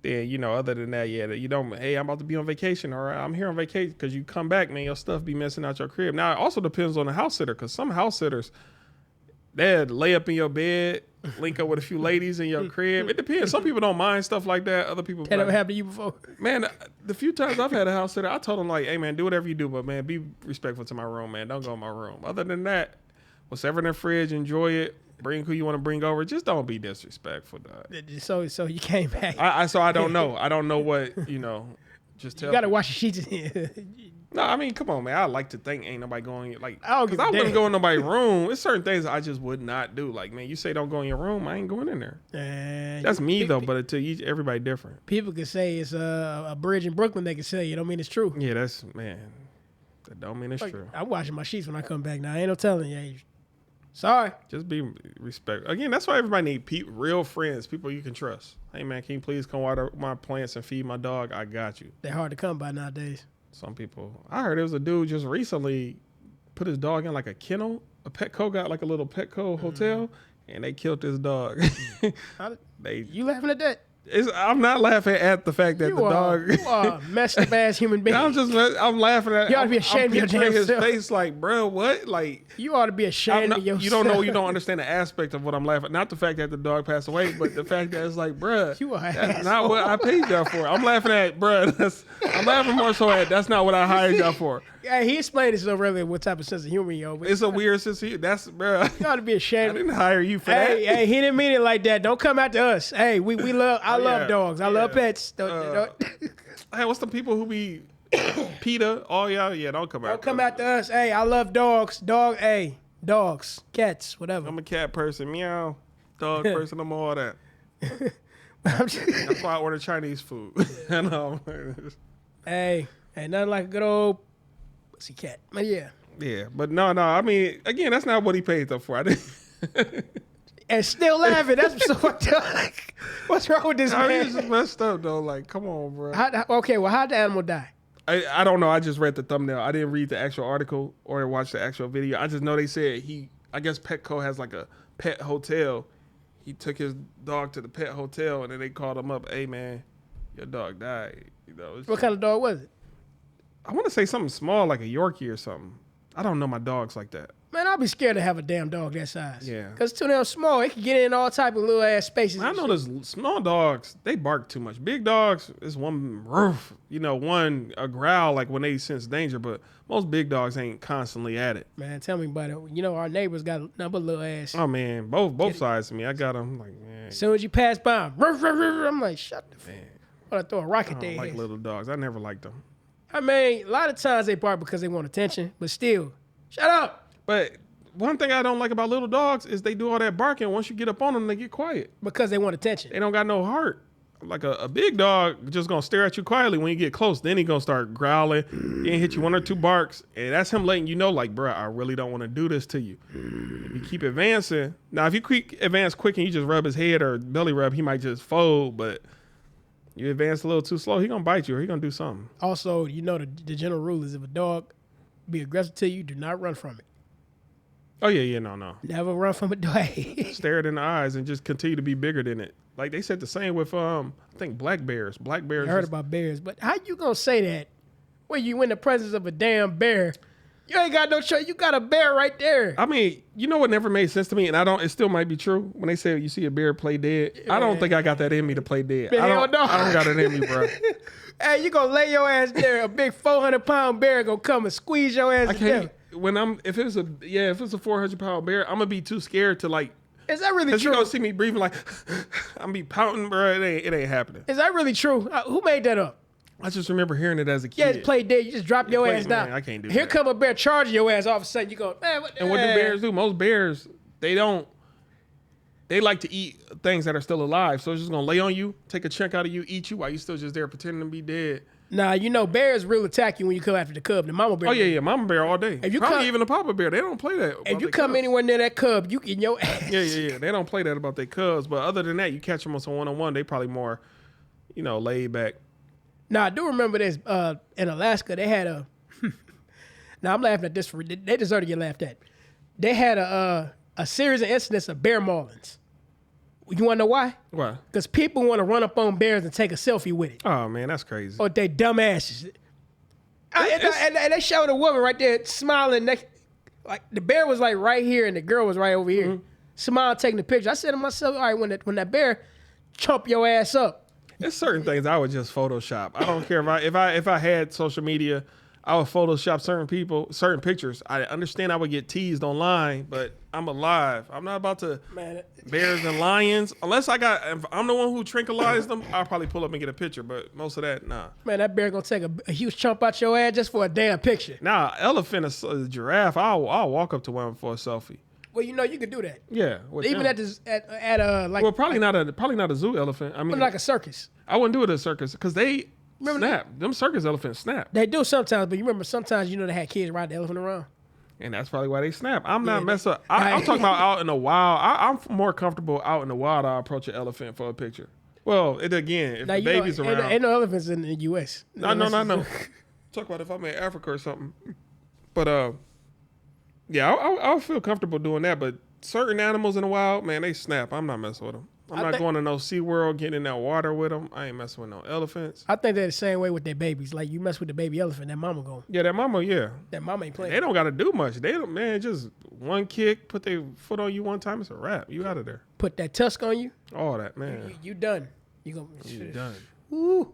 Then, other than that, yeah, you don't, hey, I'm about to be on vacation or I'm here on vacation, because you come back, man, your stuff be messing out your crib. Now, it also depends on the house sitter, because some house sitters, they'd lay up in your bed, link up with a few ladies in your crib. It depends. Some people don't mind stuff like that. Other people. That ever happened to you before? Man, the few times I've had a house sitter, I told them, like, hey, man, do whatever you do, but, man, be respectful to my room, man. Don't go in my room. Other than that, whatever in the fridge, enjoy it. Bring who you want to bring over. Just don't be disrespectful, dog. So you came back. So I don't know. I don't know what, just tell You got to me. wash your sheets. No, I mean, come on, man. I like to think ain't nobody going, like, I don't because give a I wouldn't damn. go in nobody's room. There's certain things I just would not do. Like, man, you say don't go in your room, I ain't going in there. That's me, though, but until everybody different. People can say it's a bridge in Brooklyn. They can say you don't mean it's true. Yeah, that don't mean it's true. I'm washing my sheets when I come back now. Ain't no telling you. Sorry. Just be respectful. Again, that's why everybody need real friends, people you can trust. Hey, man, can you please come water my plants and feed my dog? I got you. They're hard to come by nowadays. Some people. I heard there was a dude just recently put his dog in like a kennel. A Petco got like a little Petco hotel, and they killed his dog. You laughing at that? I'm not laughing at the fact that dog. You are a messed up ass human being. I'm laughing at. You ought to be ashamed of your damn his self. face, like, bro, what? Like, you ought to be ashamed of yourself. You don't know. You don't understand the aspect of what I'm laughing. Not the fact that the dog passed away, but the fact that it's like, bro, that's not what I paid y'all for. I'm laughing at, bro. I'm laughing more so at that's not what I hired y'all for. Yeah, he explained it so earlier what type of sense of humor you It's a weird sense of humor. That's, bro. You ought to be ashamed. I didn't hire you for that. Hey, he didn't mean it like that. Don't come after us. Hey, we love. I love dogs. I love pets. Don't. Hey, what's the people who be PETA? Oh yeah, don't come after. Don't come after us. Hey, I love dogs. Dogs, cats, whatever. I'm a cat person. Meow. Dog person. I'm all that. That's why I order Chinese food. Hey, ain't nothing like a good old pussy cat. But yeah. Yeah, but no. I mean, again, that's not what he paid them for. I didn't. And still laughing. That's so fucked up. What's wrong with this man? It's just messed up though. Like, come on, bro. How'd the animal die? I don't know. I just read the thumbnail. I didn't read the actual article or watch the actual video. I just know they said I guess Petco has like a pet hotel. He took his dog to the pet hotel and then they called him up. Hey man, your dog died. What kind of dog was it? I want to say something small like a Yorkie or something. I don't know my dogs like that. Man, I'll be scared to have a damn dog that size. Yeah. Because it's too damn small. It can get in all type of little ass spaces. I know there's small dogs, they bark too much. Big dogs, it's one roof, a growl like when they sense danger, but most big dogs ain't constantly at it. Man, tell me about it. You know, our neighbors got a number of little ass. Oh man, both sides of me. I got them like, man. As soon as you pass by them, I'm like, shut the fuck. I want to throw a rock I at their don't like heads. little dogs. I never liked them. I mean, a lot of times they bark because they want attention, but still, shut up. But one thing I don't like about little dogs is they do all that barking. Once you get up on them, they get quiet. Because they want attention. They don't got no heart. Like a big dog just gonna stare at you quietly when you get close. Then he gonna start growling, then hit you 1 or 2 barks, and that's him letting you know, like, bro, I really don't want to do this to you. If you keep advancing, now if you advance quick and you just rub his head or belly rub, he might just fold. But you advance a little too slow, he gonna bite you or he gonna do something. Also, you know the general rule is if a dog be aggressive to you, do not run from it. Oh yeah, no. Never run from a dog. Stare it in the eyes and just continue to be bigger than it. Like they said the same with I think black bears. Black bears. I heard about bears, but how you gonna say that when you in the presence of a damn bear? You ain't got no choice. You got a bear right there. I mean, you know what never made sense to me, and it still might be true when they say you see a bear play dead. I don't think I got that in me to play dead. Man, I hell no. don't got it in me, bro. Hey, you gonna lay your ass there? A big 400-pound bear gonna come and squeeze your ass I to can't. death. If it's a 400-pound bear, I'm gonna be too scared to like. Is that really Cause you true? gonna see me breathing like I'm be pouting, bro. It ain't happening. Is that really true? Who made that up? I just remember hearing it as a kid. Yeah, it's play dead. You just drop your ass down. Man, I can't do Here that. come a bear charging your ass. All of a sudden, you go, man, what the And what do bears do? Most bears, they like to eat things that are still alive. So it's just gonna lay on you, take a chunk out of you, eat you while you still just there pretending to be dead. Nah, you know, bears will attack you when you come after the cub. The mama bear. Oh yeah, mama bear all day. If you Probably come- even the papa bear. They don't play that. If about you their come cubs. anywhere near that cub, you in your ass. Yeah. They don't play that about their cubs. But other than that, you catch them on some one-on-one. They probably more, laid back. Now, I do remember this. In Alaska, they had a. Now, I'm laughing at this. They deserve to get laughed at. They had a series of incidents of bear maulings. You want to know why? Why? Because people want to run up on bears and take a selfie with it. Oh man, that's crazy. Or they dumb asses. And they showed a woman right there smiling. Like the bear was like right here and the girl was right over here. Mm-hmm. Smiling, taking the picture. I said to myself, all right, when that bear chomp your ass up. There's certain things I would just Photoshop. I don't care if I had social media, I would Photoshop certain pictures. I understand I would get teased online, but I'm alive. I'm not about to bears and lions. If I'm the one who tranquilized them, I'll probably pull up and get a picture. But most of that, nah. Man, that bear gonna take a huge chomp out your ass just for a damn picture. Nah, elephant, a giraffe. I'll walk up to one for a selfie. Well, you know you can do that. Yeah, Even them. like Well, probably not a zoo elephant. I mean, like a circus. I wouldn't do it at a circus because they Remember snap. Them circus elephants snap. They do sometimes, but you remember sometimes they had kids ride the elephant around. And that's probably why they snap. I'm not Yeah, messing up. I'm talking about out in the wild. I'm more comfortable out in the wild. I'll approach an elephant for a picture. Well, if the baby's around. Ain't no elephants in the U.S. No. Talk about if I'm in Africa or something. But, yeah, I'll feel comfortable doing that. But certain animals in the wild, man, they snap. I'm not messing with them. I'm not going to no SeaWorld, getting in that water with them. I ain't messing with no elephants. I think they're the same way with their babies. Like, you mess with the baby elephant, that mama going. Yeah, that mama Ain't playing. They don't got to do much. They don't, man, just one kick, put their foot on you one time, it's a wrap. You out of there. Put that tusk on you. All that, man. You done. You done. Ooh.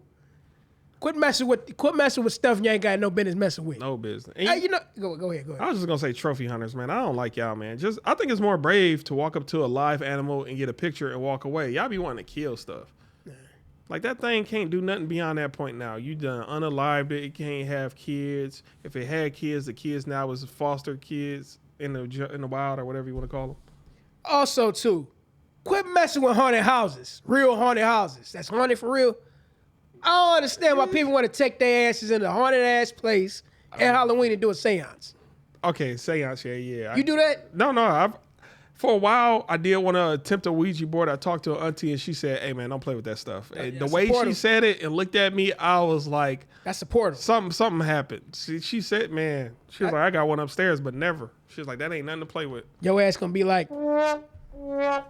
Quit messing with stuff you ain't got no business messing with. No business. Hey, go ahead. I was just gonna say trophy hunters, man. I don't like y'all, man. I think it's more brave to walk up to a live animal and get a picture and walk away. Y'all be wanting to kill stuff. Like that thing can't do nothing beyond that point now. You done unalived it. It can't have kids. If it had kids, the kids now is foster kids in the wild or whatever you want to call them. Also, too, quit messing with haunted houses. Real haunted houses. That's haunted for real. I don't understand why people want to take their asses in a haunted ass place at Halloween and do a seance. Okay, seance, yeah. You do that? No. For a while, I did want to attempt a Ouija board. I talked to an auntie and she said, "Hey man, don't play with that stuff." And the way she said it and looked at me, I was like, "That's supportive." Something happened. She said, "Man," she was like, "I got one upstairs, but never." She was like, "That ain't nothing to play with." Your ass gonna be like, "I'm gonna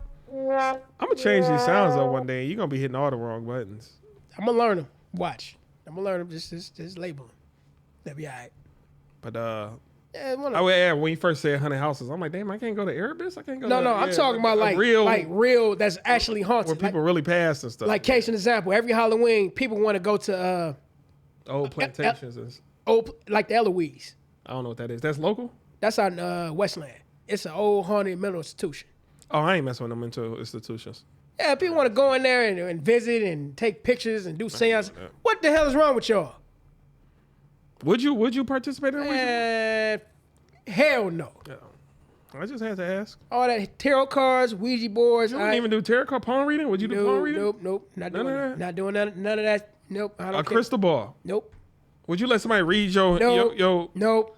change these sounds up one day. You're gonna be hitting all the wrong buttons." I'm gonna learn them. Watch. I'm gonna learn them. Just label them. That'll be all right. But Yeah, I would add when you first said 100 houses. I'm like, damn, I can't go to Erebus. I can't go. No, to, no, I'm talking about like real that's actually haunted. where people really pass and stuff. Like case in example, every Halloween, people want to go to old plantations. like the Eloise. I don't know what that is. That's local. That's out in Westland. It's an old haunted mental institution. Oh, I ain't messing with them mental institutions. Yeah, people want to go in there and visit and take pictures and do seances. What the hell is wrong with y'all? Would you participate in it? Hell no. Yeah. I just had to ask. All that tarot cards, Ouija boards. You wouldn't even do tarot card palm reading? Would you do palm reading? Nope. Not doing that. Not doing none of that. Nope. I don't A crystal ball? Nope. Would you let somebody read your Nope.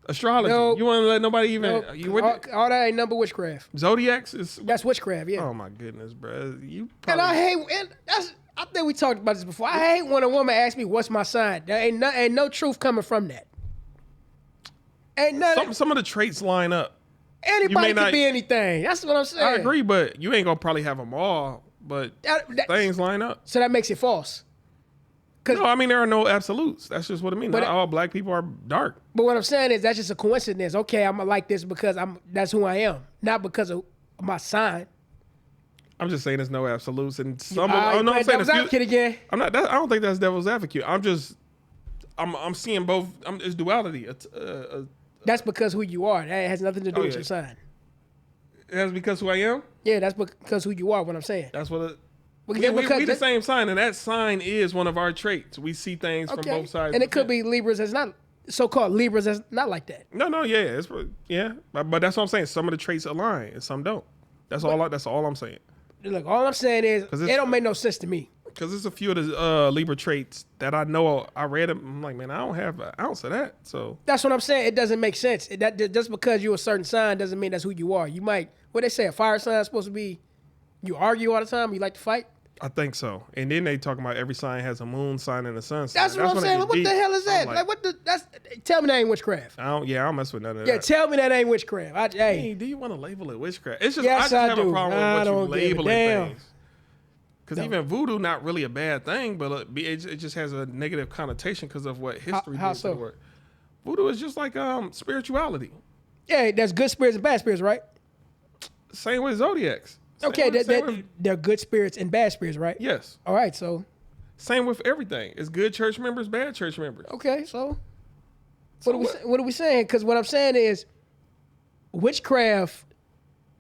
astrology? Nope. You want to let nobody even? Nope. You all that ain't number witchcraft. Zodiacs is. That's witchcraft. Yeah. Oh my goodness, bro. You. And I hate. And I think we talked about this before. I hate when a woman asks me what's my sign. There ain't no truth coming from that. Ain't nothing. Some of the traits line up. Anybody can be anything. That's what I'm saying. I agree, but you ain't gonna probably have them all. But things line up. So that makes it false. No, I mean there are no absolutes. That's just what I mean. Not all black people are dark. But what I'm saying is that's just a coincidence. Okay, I'm like this because that's who I am, not because of my sign. I'm just saying there's no absolutes, and some. I'm saying devil's advocate again. I'm not. I don't think that's devil's advocate. I'm seeing both. It's duality. That's because who you are. That has nothing to do with your sign. That's because who I am? Yeah, that's because who you are, what I'm saying. That's what we the same sign, and that sign is one of our traits. We see things from both sides. And it could be Libras that's not, so-called Libras that's not like that. No, yeah. But that's what I'm saying. Some of the traits align, and some don't. That's all I'm saying. Look, all I'm saying is, it don't make no sense to me. Because there's a few of the Libra traits that I know. I read them. I'm like, man, I don't have an ounce of that. So that's what I'm saying. It doesn't make sense. Just because you're a certain sign doesn't mean that's who you are. You might, what they say, a fire sign is supposed to be, you argue all the time, you like to fight. I think so. And then they talk about every sign has a moon sign and a sun sign. That's what I'm saying. What the hell is that? Like what the? Tell me that ain't witchcraft. I don't mess with none of that. Yeah, tell me that ain't witchcraft. Hey, do you want to label it witchcraft? It's just yes, I just have a problem with what you labeling things. Because even voodoo not really a bad thing, but it just has a negative connotation because of what history did to the word. Voodoo is just like spirituality. Yeah, there's good spirits and bad spirits, right? Same with zodiacs. Okay, they're good spirits and bad spirits, right? Yes. All right, so. Same with everything. It's good church members, bad church members. Okay, so what are we saying? Because what I'm saying is witchcraft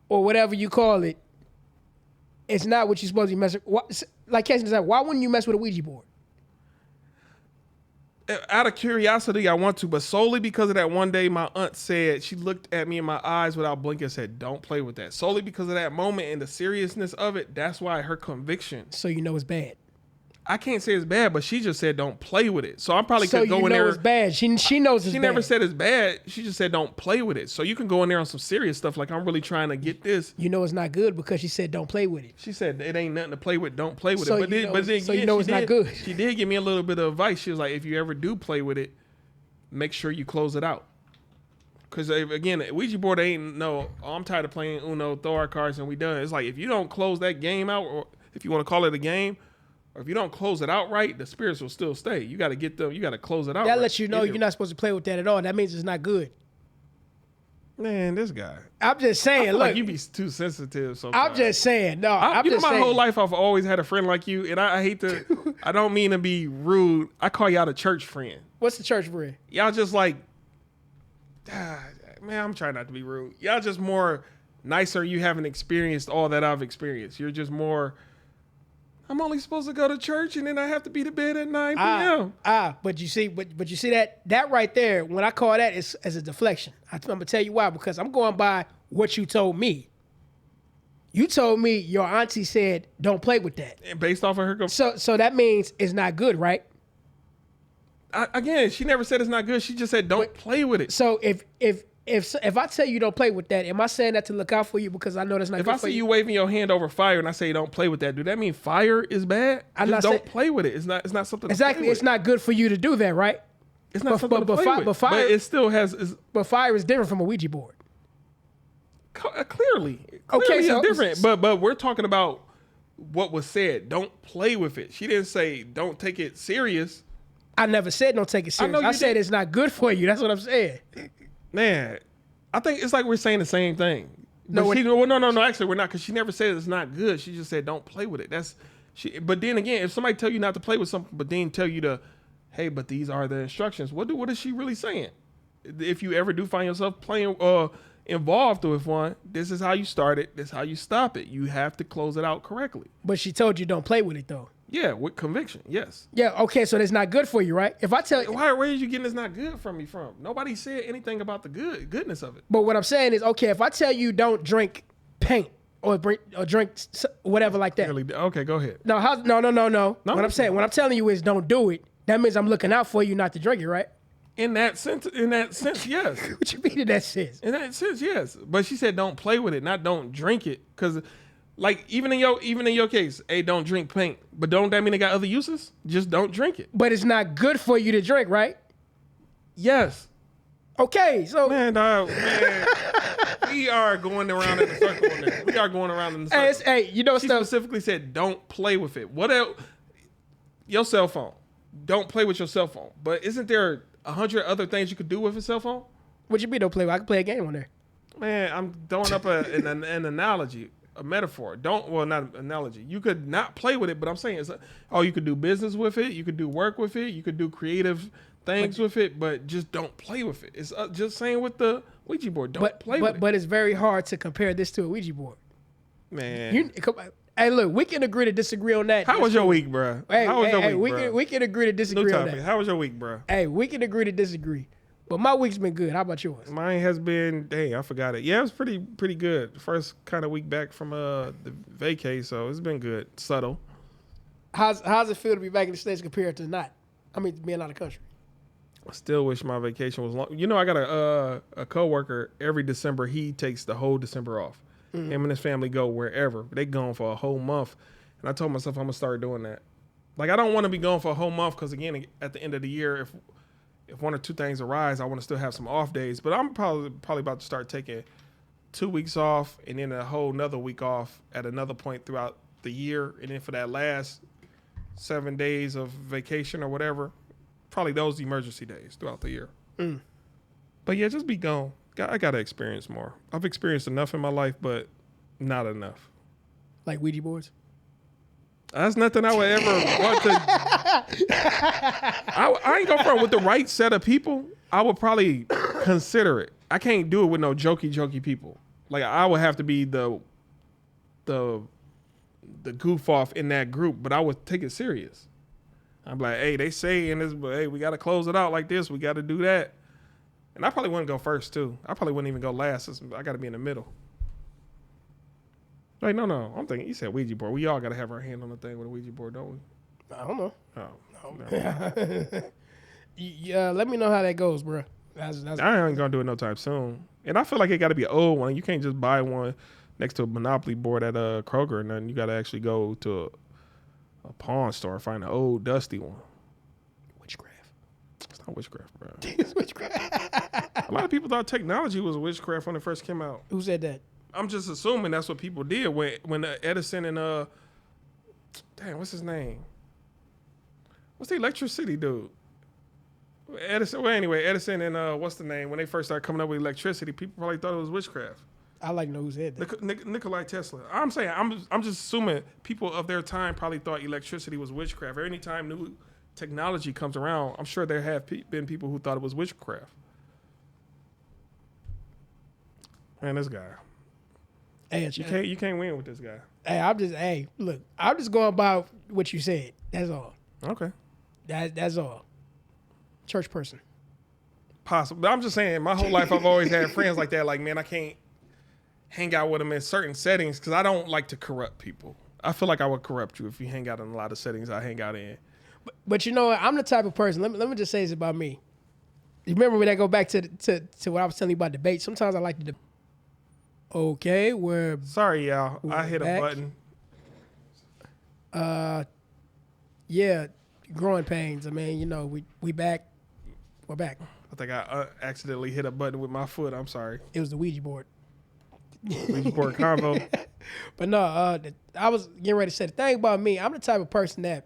or whatever you call it, it's not what you're supposed to be messing with. Like, why wouldn't you mess with a Ouija board? Out of curiosity, I want to, but solely because of that one day my aunt said, she looked at me in my eyes without blinking and said, don't play with that. Solely because of that moment and the seriousness of it, that's why her conviction. So you know it's bad. I can't say it's bad, but she just said don't play with it. So I probably could go in there. So you know it's bad. She knows it's bad. She never said it's bad. She just said don't play with it. So you can go in there on some serious stuff like I'm really trying to get this. You know it's not good because she said don't play with it. She said it ain't nothing to play with. Don't play with it. So you know it's not good. She did give me a little bit of advice. She was like, if you ever do play with it, make sure you close it out. Because again, Ouija board ain't I'm tired of playing Uno, throw our cards and we done. It's like if you don't close that game out, or if you want to call it a game, or if you don't close it out right, the spirits will still stay. You got to get them. You got to close it out. That lets you know you're not supposed to play with that at all. That means it's not good. Man, this guy. I'm just saying. Look, like you be too sensitive. Sometimes. I'm just saying. No, my whole life I've always had a friend like you, and I hate to. I don't mean to be rude. I call y'all the church friend. What's the church friend? Y'all just like, man. I'm trying not to be rude. Y'all just more nicer. You haven't experienced all that I've experienced. You're just more. I'm only supposed to go to church and then I have to be to bed at 9 p.m. But you see that right there, when I call that is as a deflection. I'm going to tell you why, because I'm going by what you told me. You told me your auntie said, don't play with that. And based off of her. So that means it's not good, right? Again, she never said it's not good. She just said, don't play with it. So if I tell you don't play with that, am I saying that to look out for you because I know that's not good for you? If I see you waving your hand over fire and I say don't play with that, do that mean fire is bad? Don't play with it. It's not something to play with. It's not good for you to do that, right? It's not something to play with. But it still has. But fire is different from a Ouija board. Clearly it's different. But we're talking about what was said. Don't play with it. She didn't say don't take it serious. I never said don't take it serious. I said it's not good for you. That's what I'm saying. Man, I think it's like we're saying the same thing. No, actually, we're not, because she never said it's not good. She just said don't play with it. But then again, if somebody tell you not to play with something, but then tell you to, hey, but these are the instructions. What is she really saying? If you ever do find yourself playing involved with one, this is how you start it. This is how you stop it. You have to close it out correctly. But she told you don't play with it though. Yeah, with conviction. Yes. Yeah. Okay. So that's not good for you, right? If I tell you, where are you getting this not good from me from? Nobody said anything about the goodness of it. But what I'm saying is, okay, if I tell you don't drink paint or drink whatever like that. Really? Okay, go ahead. No. No. What I'm telling you is don't do it. That means I'm looking out for you not to drink it, right? In that sense, yes. What you mean in that sense? In that sense, yes. But she said don't play with it, not don't drink it, because. Like even in your case, hey, don't drink paint. But don't that mean it got other uses? Just don't drink it. But it's not good for you to drink, right? Yes. Okay, so man, we are going around in the circle on this. We are going around in the circle. Hey, you know, she specifically said don't play with it. What else? Your cell phone. Don't play with your cell phone. But isn't there 100 other things you could do with a cell phone? What you mean don't play with? I can play a game on there. Man, I'm throwing up an analogy. A metaphor. Not an analogy. You could not play with it, but I'm saying you could do business with it. You could do work with it. You could do creative things with it, but just don't play with it. It's just saying with the Ouija board, don't play with it. But it's very hard to compare this to a Ouija board. Man. Hey, look, we can agree to disagree on that. How was your week, bro? How was your week, bro? We can agree to disagree on that. How was your week, bro? Hey, we can agree to disagree. But my week's been good. How about yours? Mine has been, I forgot it. Yeah, it was pretty good. First kind of week back from the vacay, so it's been good. Subtle. How's it feel to be back in the States compared to not? I mean, being out of the country. I still wish my vacation was long. You know, I got a coworker every December. He takes the whole December off. Mm-hmm. Him and his family go wherever. They gone for a whole month. And I told myself I'm going to start doing that. Like, I don't want to be gone for a whole month because, again, at the end of the year, if one or two things arise, I want to still have some off days. But I'm probably about to start taking 2 weeks off and then a whole another week off at another point throughout the year. And then for that last 7 days of vacation or whatever, probably those emergency days throughout the year. Mm. But yeah, just be gone. I got to experience more. I've experienced enough in my life, but not enough. Like Ouija boards? That's nothing I would ever want to. I ain't going front with the right set of people. I would probably consider it. I can't do it with no jokey people. Like I would have to be the goof off in that group, but I would take it serious. I'm like, hey, they say in this, but hey, we got to close it out like this. We got to do that. And I probably wouldn't go first too. I probably wouldn't even go last. I got to be in the middle. Like, no. I'm thinking, you said Ouija board. We all got to have our hand on the thing with a Ouija board, don't we? I don't know. Oh, no. Yeah, let me know how that goes, bro. I ain't going to do it no time soon. And I feel like it got to be an old one. You can't just buy one next to a Monopoly board at a Kroger or nothing. You got to actually go to a pawn store and find an old, dusty one. Witchcraft. It's not witchcraft, bro. It's witchcraft. A lot of people thought technology was witchcraft when it first came out. Who said that? I'm just assuming that's what people did when Edison and what's his name? What's the electricity dude? Edison. Well, anyway, Edison and what's the name? When they first started coming up with electricity, people probably thought it was witchcraft. I like to know who said that. Nikola Tesla. I'm saying I'm just assuming people of their time probably thought electricity was witchcraft. Any time new technology comes around, I'm sure there have been people who thought it was witchcraft. Man, this guy. Hey, you can't win with this guy. Hey, I'm just going by what you said. That's all. Okay. That's all. Church person. Possible. But I'm just saying, my whole life I've always had friends like that. Like, man, I can't hang out with them in certain settings because I don't like to corrupt people. I feel like I would corrupt you if you hang out in a lot of settings I hang out in. But you know what? I'm the type of person. Let me just say this about me. You remember when I go back to what I was telling you about debate? Sometimes I like to debate. Okay, sorry, y'all. I hit back. A button. Yeah, growing pains. I mean, you know, we back. We're back. I think I accidentally hit a button with my foot. I'm sorry. It was the Ouija board. Ouija board combo. But no, I was getting ready to say the thing about me. I'm the type of person that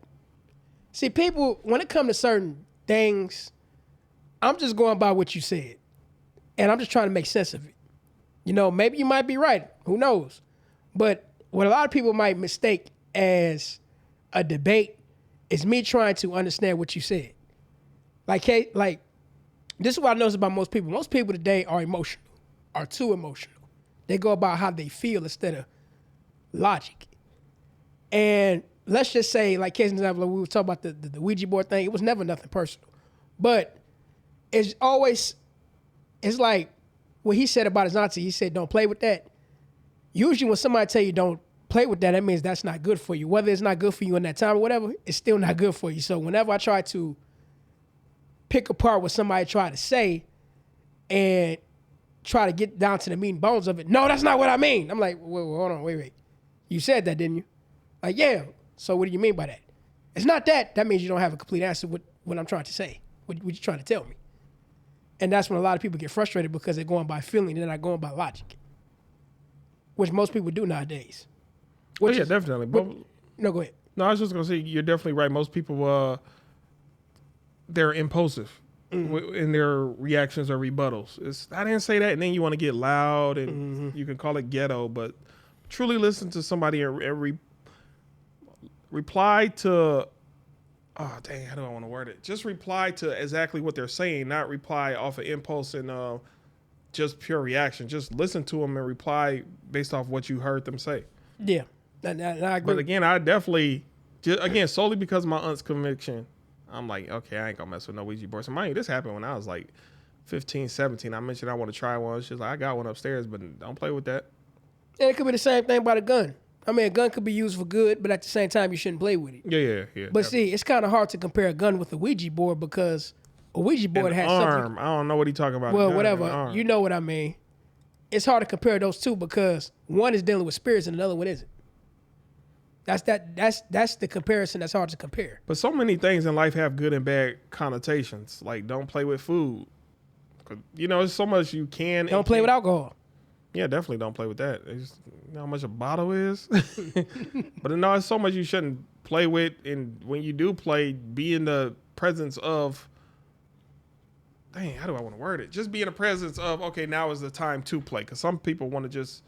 see people when it comes to certain things. I'm just going by what you said. And I'm just trying to make sense of it. You know, maybe you might be right. Who knows? But what a lot of people might mistake as a debate is me trying to understand what you said. Like, hey, like, this is what I notice about most people. Most people today are emotional, are too emotional. They go about how they feel instead of logic. And let's just say, like, case example, we were talking about the Ouija board thing. It was never nothing personal. But it's always, it's like what he said about his auntie. He said, don't play with that. Usually when somebody tell you don't play with that, that means that's not good for you. Whether it's not good for you in that time or whatever, it's still not good for you. So whenever I try to pick apart what somebody tried to say and try to get down to the meat and bones of it, no, that's not what I mean. I'm like, wait, hold on, wait. You said that, didn't you? Like, yeah. So what do you mean by that? It's not that. That means you don't have a complete answer with what I'm trying to say, what you're trying to tell me. And that's when a lot of people get frustrated because they're going by feeling, they're not going by logic, which most people do nowadays. Oh, yeah, definitely. No, go ahead. No, I was just going to say, you're definitely right. Most people, they're impulsive in their reactions or rebuttals. I didn't say that, and then you want to get loud, and you can call it ghetto, but truly listen to somebody and reply to, oh, dang, how do I want to word it? Just reply to exactly what they're saying, not reply off of impulse and just pure reaction. Just listen to them and reply based off what you heard them say. Yeah. I agree. But again, I definitely, again, solely because of my aunt's conviction, I'm like, okay, I ain't gonna mess with no Ouija board. So mind you, this happened when I was like 15, 17. I mentioned I want to try one. She's like, I got one upstairs, but don't play with that. And it could be the same thing about a gun. I mean, a gun could be used for good, but at the same time, you shouldn't play with it. Yeah. But see, it's kind of hard to compare a gun with a Ouija board because a Ouija board has something. I don't know what he's talking about. Well, whatever. You know what I mean. It's hard to compare those two because one is dealing with spirits and another one isn't. That's the comparison that's hard to compare. But so many things in life have good and bad connotations. Like, don't play with food. You know, there's so much you can. Don't play with alcohol. Yeah, definitely don't play with that. You know how much a bottle is? But no, it's so much you shouldn't play with. And when you do play, be in the presence of, dang, how do I want to word it? Just be in the presence of, okay, now is the time to play. Because some people want to just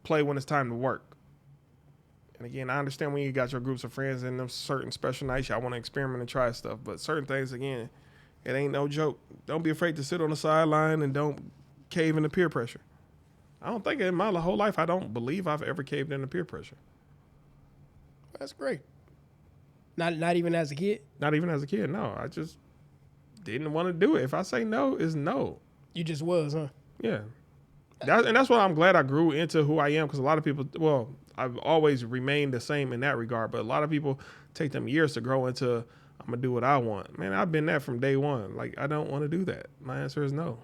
play when it's time to work. And again, I understand when you got your groups of friends and them certain special nights, y'all want to experiment and try stuff. But certain things, again, it ain't no joke. Don't be afraid to sit on the sideline and don't cave into peer pressure. I don't think in my whole life, I don't believe I've ever caved into peer pressure. That's great. Not even as a kid? Not even as a kid, no. I just didn't want to do it. If I say no, it's no. You just was, huh? Yeah. And that's why I'm glad I grew into who I am, because a lot of people, well, I've always remained the same in that regard, but a lot of people take them years to grow into, I'm going to do what I want. Man, I've been that from day one. Like, I don't want to do that. My answer is no.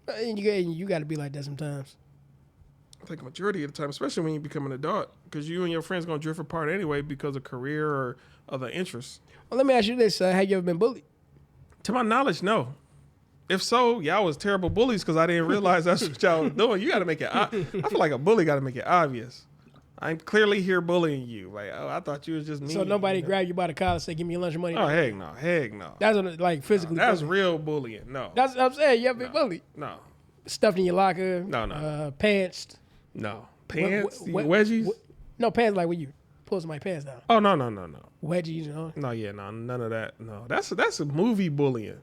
And you got to be like that sometimes. I think a majority of the time, especially when you become an adult, because you and your friends going to drift apart anyway because of career or other interests. Well, let me ask you this. Have you ever been bullied? To my knowledge, no. If so, y'all was terrible bullies because I didn't realize that's what y'all was doing. You got to make it, I feel like a bully got to make it obvious. I'm clearly here bullying you. Like, oh, I thought you was just me. So nobody grabbed you by the collar and said, give me your lunch money? Oh, heck no. That's what, like physically. That's real bullying. No. That's what I'm saying. You ever been bullied? No. Stuffed in your locker? No. Pants? No. Pants? Wedgies? No, pants like when you pull somebody's pants down. Oh, no. Wedgies, you know? No, none of that. No. That's a movie bullying.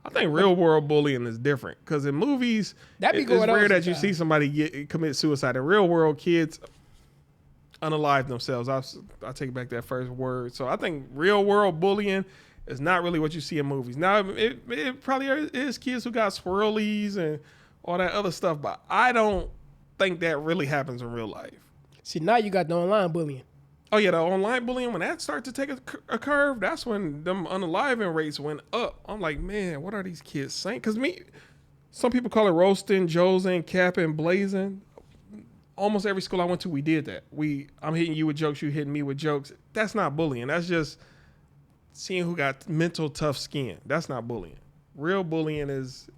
I think real world bullying is different because in movies, it's rare that you see somebody commit suicide. In real world, kids unalive themselves. I take back that first word. So I think real world bullying is not really what you see in movies. Now, it probably is kids who got swirlies and all that other stuff, but I don't think that really happens in real life. See, now you got the online bullying. Oh, yeah, the online bullying, when that started to take a curve, that's when them unaliving rates went up. I'm like, man, what are these kids saying? Because some people call it roasting, josing, capping, blazing. Almost every school I went to, we did that. I'm hitting you with jokes, you hitting me with jokes. That's not bullying. That's just seeing who got mental tough skin. That's not bullying. Real bullying is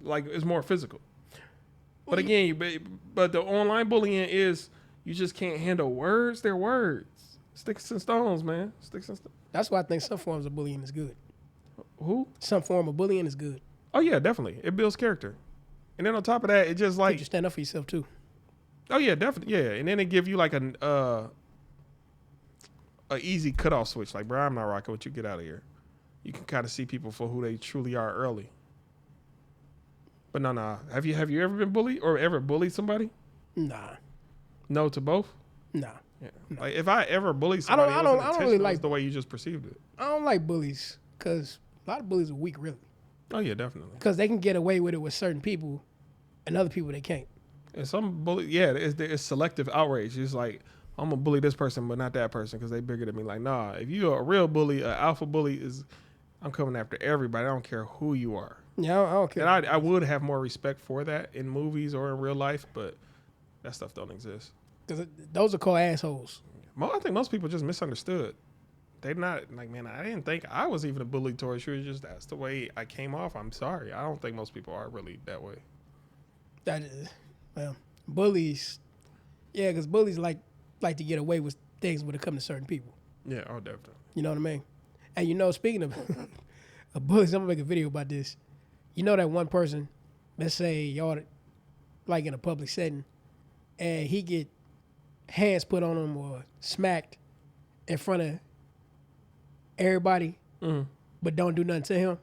more physical. But again, but the online bullying is you just can't handle words. They're words. Sticks and stones, man. Sticks and stones. That's why I think some forms of bullying is good. Who? Some form of bullying is good. Oh, yeah, definitely. It builds character. And then on top of that, it just like you stand up for yourself too. Oh yeah, definitely, yeah. And then they give you like a easy cutoff switch. Like, bro, I'm not rocking with you. Get out of here. You can kind of see people for who they truly are early. But no. Have you ever been bullied or ever bullied somebody? Nah. No to both? Nah. Yeah. No. Like if I ever bullied somebody, I don't really like the way you just perceived it. I don't like bullies because a lot of bullies are weak, really. Oh yeah, definitely. Because they can get away with it with certain people, and other people they can't. And some bully, yeah, it's selective outrage. It's like I'm gonna bully this person, but not that person because they bigger than me. Like, nah, if you're a real bully, an alpha bully I'm coming after everybody. I don't care who you are. Yeah, I don't care. And I would have more respect for that in movies or in real life, but that stuff don't exist. Because those are called assholes. I think most people just misunderstood. They're not like, man, I didn't think I was even a bully towards you. It's just that's the way I came off. I'm sorry. I don't think most people are really that way. That is, well, bullies, yeah, because bullies like to get away with things when it comes to certain people. Yeah, oh, definitely. You know what I mean? And you know, speaking of bullies, I'm gonna make a video about this. You know that one person, let's say y'all like in a public setting, and he get hands put on him or smacked in front of everybody, but don't do nothing to him.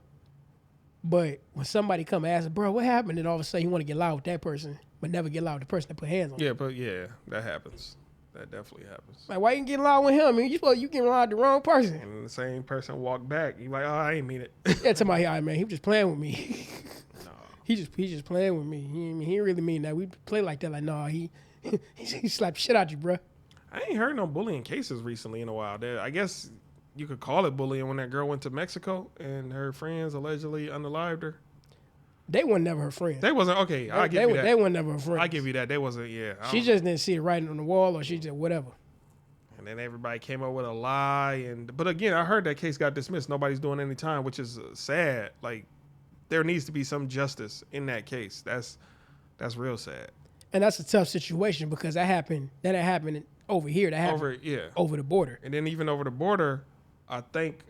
But when somebody come and ask, bro, what happened? And all of a sudden you want to get loud with that person, but never get loud with the person that put hands on him. Yeah, but yeah, that happens. That definitely happens. Like, why you getting loud with him? I mean, you getting loud with the wrong person. And the same person walk back. You like, oh, I ain't mean it. Yeah, tell my guy, man, he was just playing with me. No. He just playing with me. He didn't really mean that. We play like that. Like, no, he slapped shit out you, bro. I ain't heard no bullying cases recently in a while. I guess you could call it bullying when that girl went to Mexico and her friends allegedly unalived her. They weren't never her friends. They wasn't, okay, I'll give you that. They weren't never her friends. I give you that. They wasn't, yeah. She just didn't see it writing on the wall, or she just whatever. And then everybody came up with a lie. But again, I heard that case got dismissed. Nobody's doing any time, which is sad. Like, there needs to be some justice in that case. That's real sad. And that's a tough situation because that happened over here. That happened over the border. And then even over the border, I think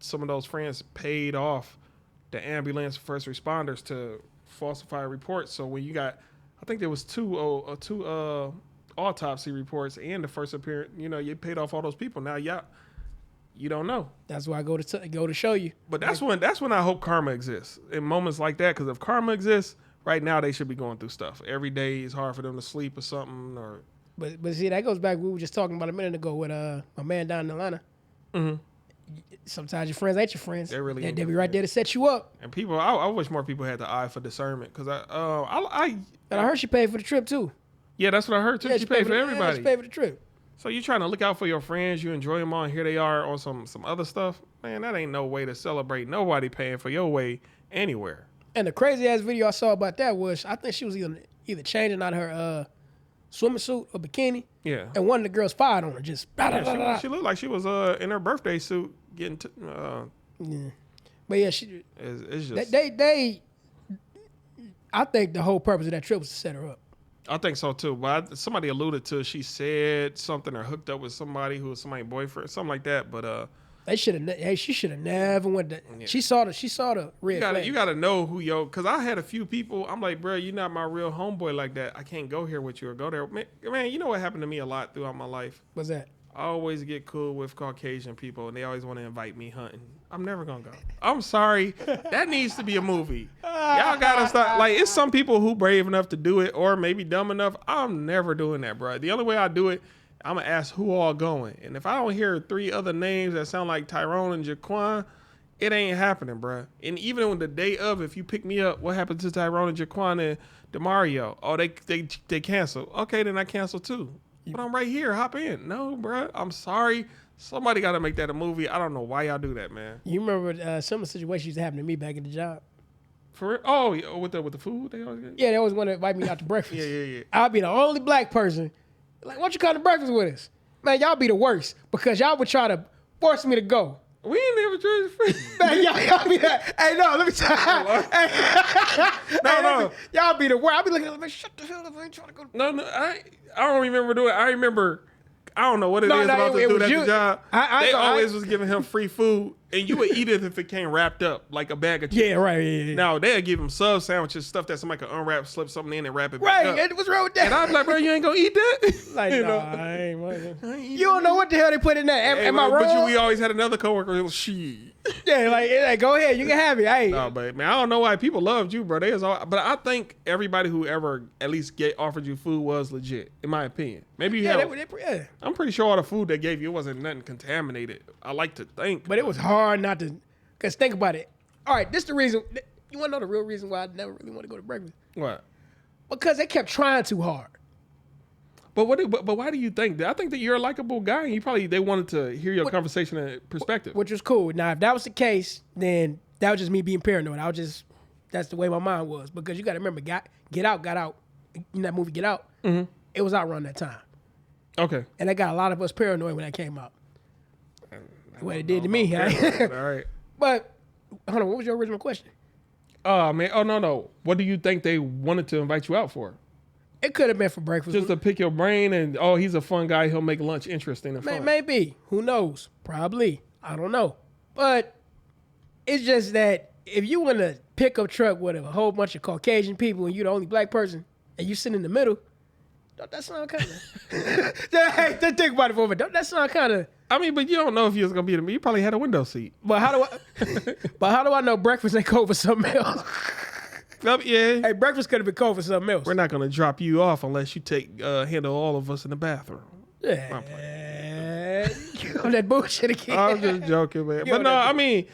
some of those friends paid off the ambulance first responders to falsify reports. So when you got, I think there was two autopsy reports and the first appearance, you paid off all those people. Now, you don't know. That's why I go to show you. But that's when I hope karma exists in moments like that. Because if karma exists, right now they should be going through stuff. Every day is hard for them to sleep or something. But see, that goes back. We were just talking about a minute ago with my man down in Atlanta. Mm-hmm. Sometimes your friends ain't your friends. They really they be right there to set you up. And people, I wish more people had the eye for discernment. Because I heard she paid for the trip too. Yeah, that's what I heard too. Yeah, she paid for everybody. Yeah, she paid for the trip. So you trying to look out for your friends, you enjoy them all, and here they are on some other stuff. Man, that ain't no way to celebrate nobody paying for your way anywhere. And the crazy ass video I saw about that was, I think she was either changing out her swimming suit or bikini. Yeah. And one of the girls fired on her. Just she looked like she was in her birthday suit getting yeah. But yeah, it's just I think the whole purpose of that trip was to set her up. I think so too. But somebody alluded to she said something or hooked up with somebody who was somebody's boyfriend, something like that. But she should have never went. Yeah. She saw the red flag. You gotta know who because I had a few people. I'm like, bro, you're not my real homeboy like that. I can't go here with you or go there. Man, you know what happened to me a lot throughout my life? What's that? I always get cool with Caucasian people, and they always want to invite me hunting. I'm never gonna go. I'm sorry. That needs to be a movie. Y'all gotta stop. Like, it's some people who brave enough to do it, or maybe dumb enough. I'm never doing that, bro. The only way I do it, I'm gonna ask who all going. And if I don't hear 3 other names that sound like Tyrone and Jaquan, it ain't happening, bro. And even on the day of, if you pick me up, what happened to Tyrone and Jaquan and DeMario? Oh, they cancel. Okay, then I cancel too. But I'm right here. Hop in. No, bro. I'm sorry. Somebody got to make that a movie. I don't know why y'all do that, man. You remember some of the situations used to happen to me back at the job? For real? Oh, with the food they always get? Yeah, they always want to invite me out to breakfast. Yeah. I'll be the only black person. Like, why don't you come to breakfast with us? Man, y'all be the worst because y'all would try to force me to go. We ain't never tried to man, y'all be that. Hey, no, let me tell you. No. Y'all be the worst. I'll be like, man, shut the hell up. I ain't trying to go. No, I don't remember doing it. I don't know what it is about to do that at the job. They always was giving him free food. And you would eat it if it came wrapped up like a bag of chips. Yeah, right. Yeah. Now they'll give them sub sandwiches, stuff that somebody can unwrap, slip something in, and wrap it back up. Right. What's wrong with that? And I'm like, bro, you ain't gonna eat that? Like, You nah, know? I ain't. You don't know what the hell they put in there. Am I wrong? But we always had another coworker who was shit. Yeah, like, go ahead, you can have it. Hey, No, but man, I don't know why people loved you, bro. But I think everybody who ever at least offered you food was legit, in my opinion. Maybe you yeah. I'm pretty sure all the food they gave you, it wasn't nothing contaminated. I like to think. But it was hard not to, because think about it. All right, this the reason. You want to know the real reason why I never really want to go to breakfast? What? Because they kept trying too hard. But why do you think that? I think that you're a likable guy, and they wanted to hear your conversation and perspective. Which was cool. Now, if that was the case, then that was just me being paranoid. That's the way my mind was. Because you got to remember, Get Out. In that movie, Get Out, it was out around that time. Okay. And that got a lot of us paranoid when that came out. What it did to me. All right. But, hold on, what was your original question? Oh, man. Oh, no. What do you think they wanted to invite you out for? It could have been for breakfast. Just to pick your brain and, he's a fun guy. He'll make lunch interesting and fun. Maybe. Who knows? Probably. I don't know. But it's just that if you want a pickup truck with a whole bunch of Caucasian people and you're the only black person and you sit in the middle, don't that sound kind of... Hey, just think about it for a minute. Don't that sound kind of... I mean, but you don't know if you was going to be... You probably had a window seat. But how do I know breakfast ain't cold for something else? Yeah. Hey, breakfast could have been cold for something else. We're not going to drop you off unless you handle all of us in the bathroom. Yeah. You on that bullshit again. I'm just joking, man. But no, I mean,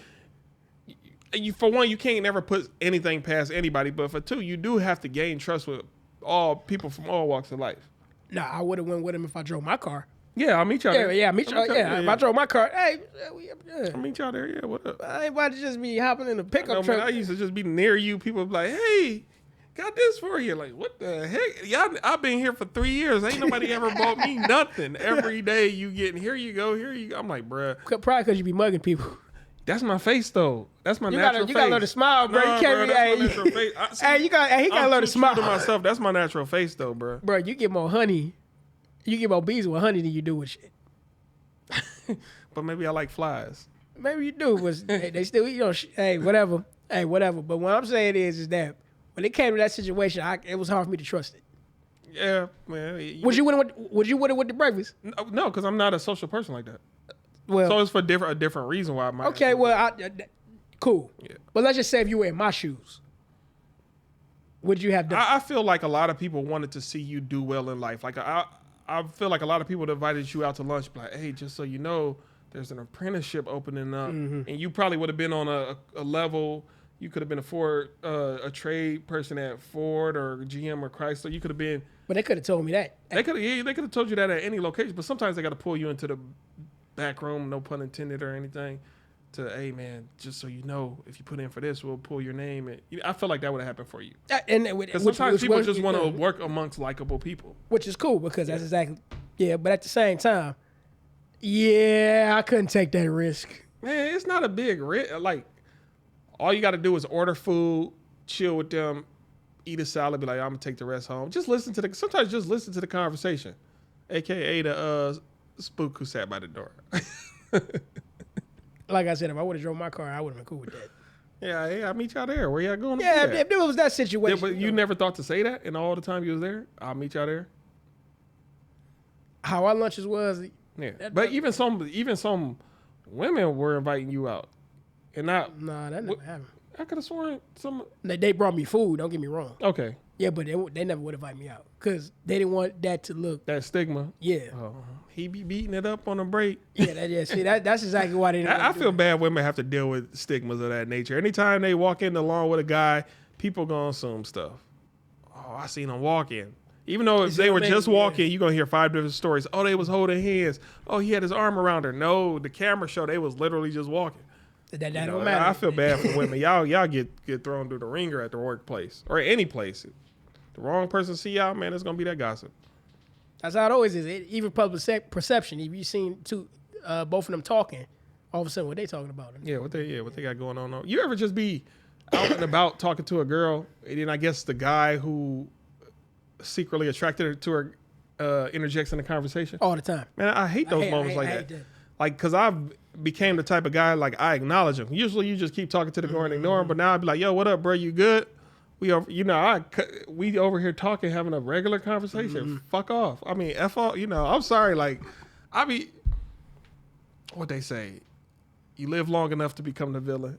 for one, you can't never put anything past anybody. But for two, you do have to gain trust with all people from all walks of life. Nah, I would have went with him if I drove my car. Yeah, I'll meet y'all there. Yeah, if I drove my car, hey, I'll meet y'all there. Yeah, what up? I ain't about to just be hopping in a pickup truck. Man, I used to just be near you. People be like, hey, got this for you. Like, what the heck? Y'all, I've been here for 3 years. Ain't nobody ever bought me nothing. Every day you getting, here you go. I'm like, bruh. Probably because you be mugging people. That's my face, though. That's my natural face. You gotta learn to smile, bro. Nah, you can't bro, be, that's my natural face. He gotta learn to smile. To myself, that's my natural face, though, bro. Bro, you get more honey. You get more bees with honey than you do with shit. But maybe I like flies. Maybe you do, but they still eat on shit. Hey, whatever. But what I'm saying is that when it came to that situation, it was hard for me to trust it. Yeah, man. Would you with it with the breakfast? No, because I'm not a social person like that. Well, so it's for a different reason why I might. Okay, well, cool. Yeah. But let's just say if you were in my shoes, would you have done? I feel like a lot of people wanted to see you do well in life. Like I feel like a lot of people that invited you out to lunch, like, hey, just so you know, there's an apprenticeship opening up, and you probably would have been on a level. You could have been a trade person at Ford or GM or Chrysler. You could have been. But they could have told me that. They could have told you that at any location. But sometimes they got to pull you into the back room, no pun intended or anything. To, hey man, just so you know, if you put in for this, we'll pull your name. And I feel like that would have happened for you. Because sometimes people just want to work amongst likable people, which is cool because that's exactly But at the same time, I couldn't take that risk. Man, it's not a big risk. Like, all you got to do is order food, chill with them, eat a salad, be like, I'm gonna take the rest home. Sometimes just listen to the conversation, aka the spook who sat by the door. Like I said, if I would have drove my car, I would have been cool with that. Yeah, I'll meet y'all there. Where y'all going? Yeah, if it was that situation. Yeah, but you never thought to say that in all the time you was there? I'll meet y'all there. How our lunches was. Yeah, but even some women were inviting you out, and not. Nah, that never happened. I could have sworn some. They brought me food. Don't get me wrong. Okay. Yeah, but they never would invite me out because they didn't want that to look. That stigma. Yeah. He be beating it up on a break. Yeah, see, that's exactly why they didn't. I feel bad women have to deal with stigmas of that nature. Anytime they walk in along with a guy, people gonna assume stuff. Oh, I seen them walk in. Even though if they were just walking, you're going to hear 5 different stories. Oh, they was holding hands. Oh, he had his arm around her. No, the camera showed they was literally just walking. That don't matter. I feel bad for women. Y'all get thrown through the ringer at the workplace or any place. The wrong person see y'all, man, it's going to be that gossip. That's how it always is. Even public perception. If you seen both of them talking, all of a sudden what they talking about? Yeah, what they got going on. You ever just be out and about talking to a girl, and then I guess the guy who secretly attracted to her interjects in the conversation? All the time. Man, I hate those moments like that. Like, because became the type of guy like I acknowledge him. Usually you just keep talking to the girl and ignore him, but now I'd be like, yo, what up, bro? You good? We over here talking, having a regular conversation. Fuck off. I mean, F off. I'm sorry. Like, what they say, you live long enough to become the villain.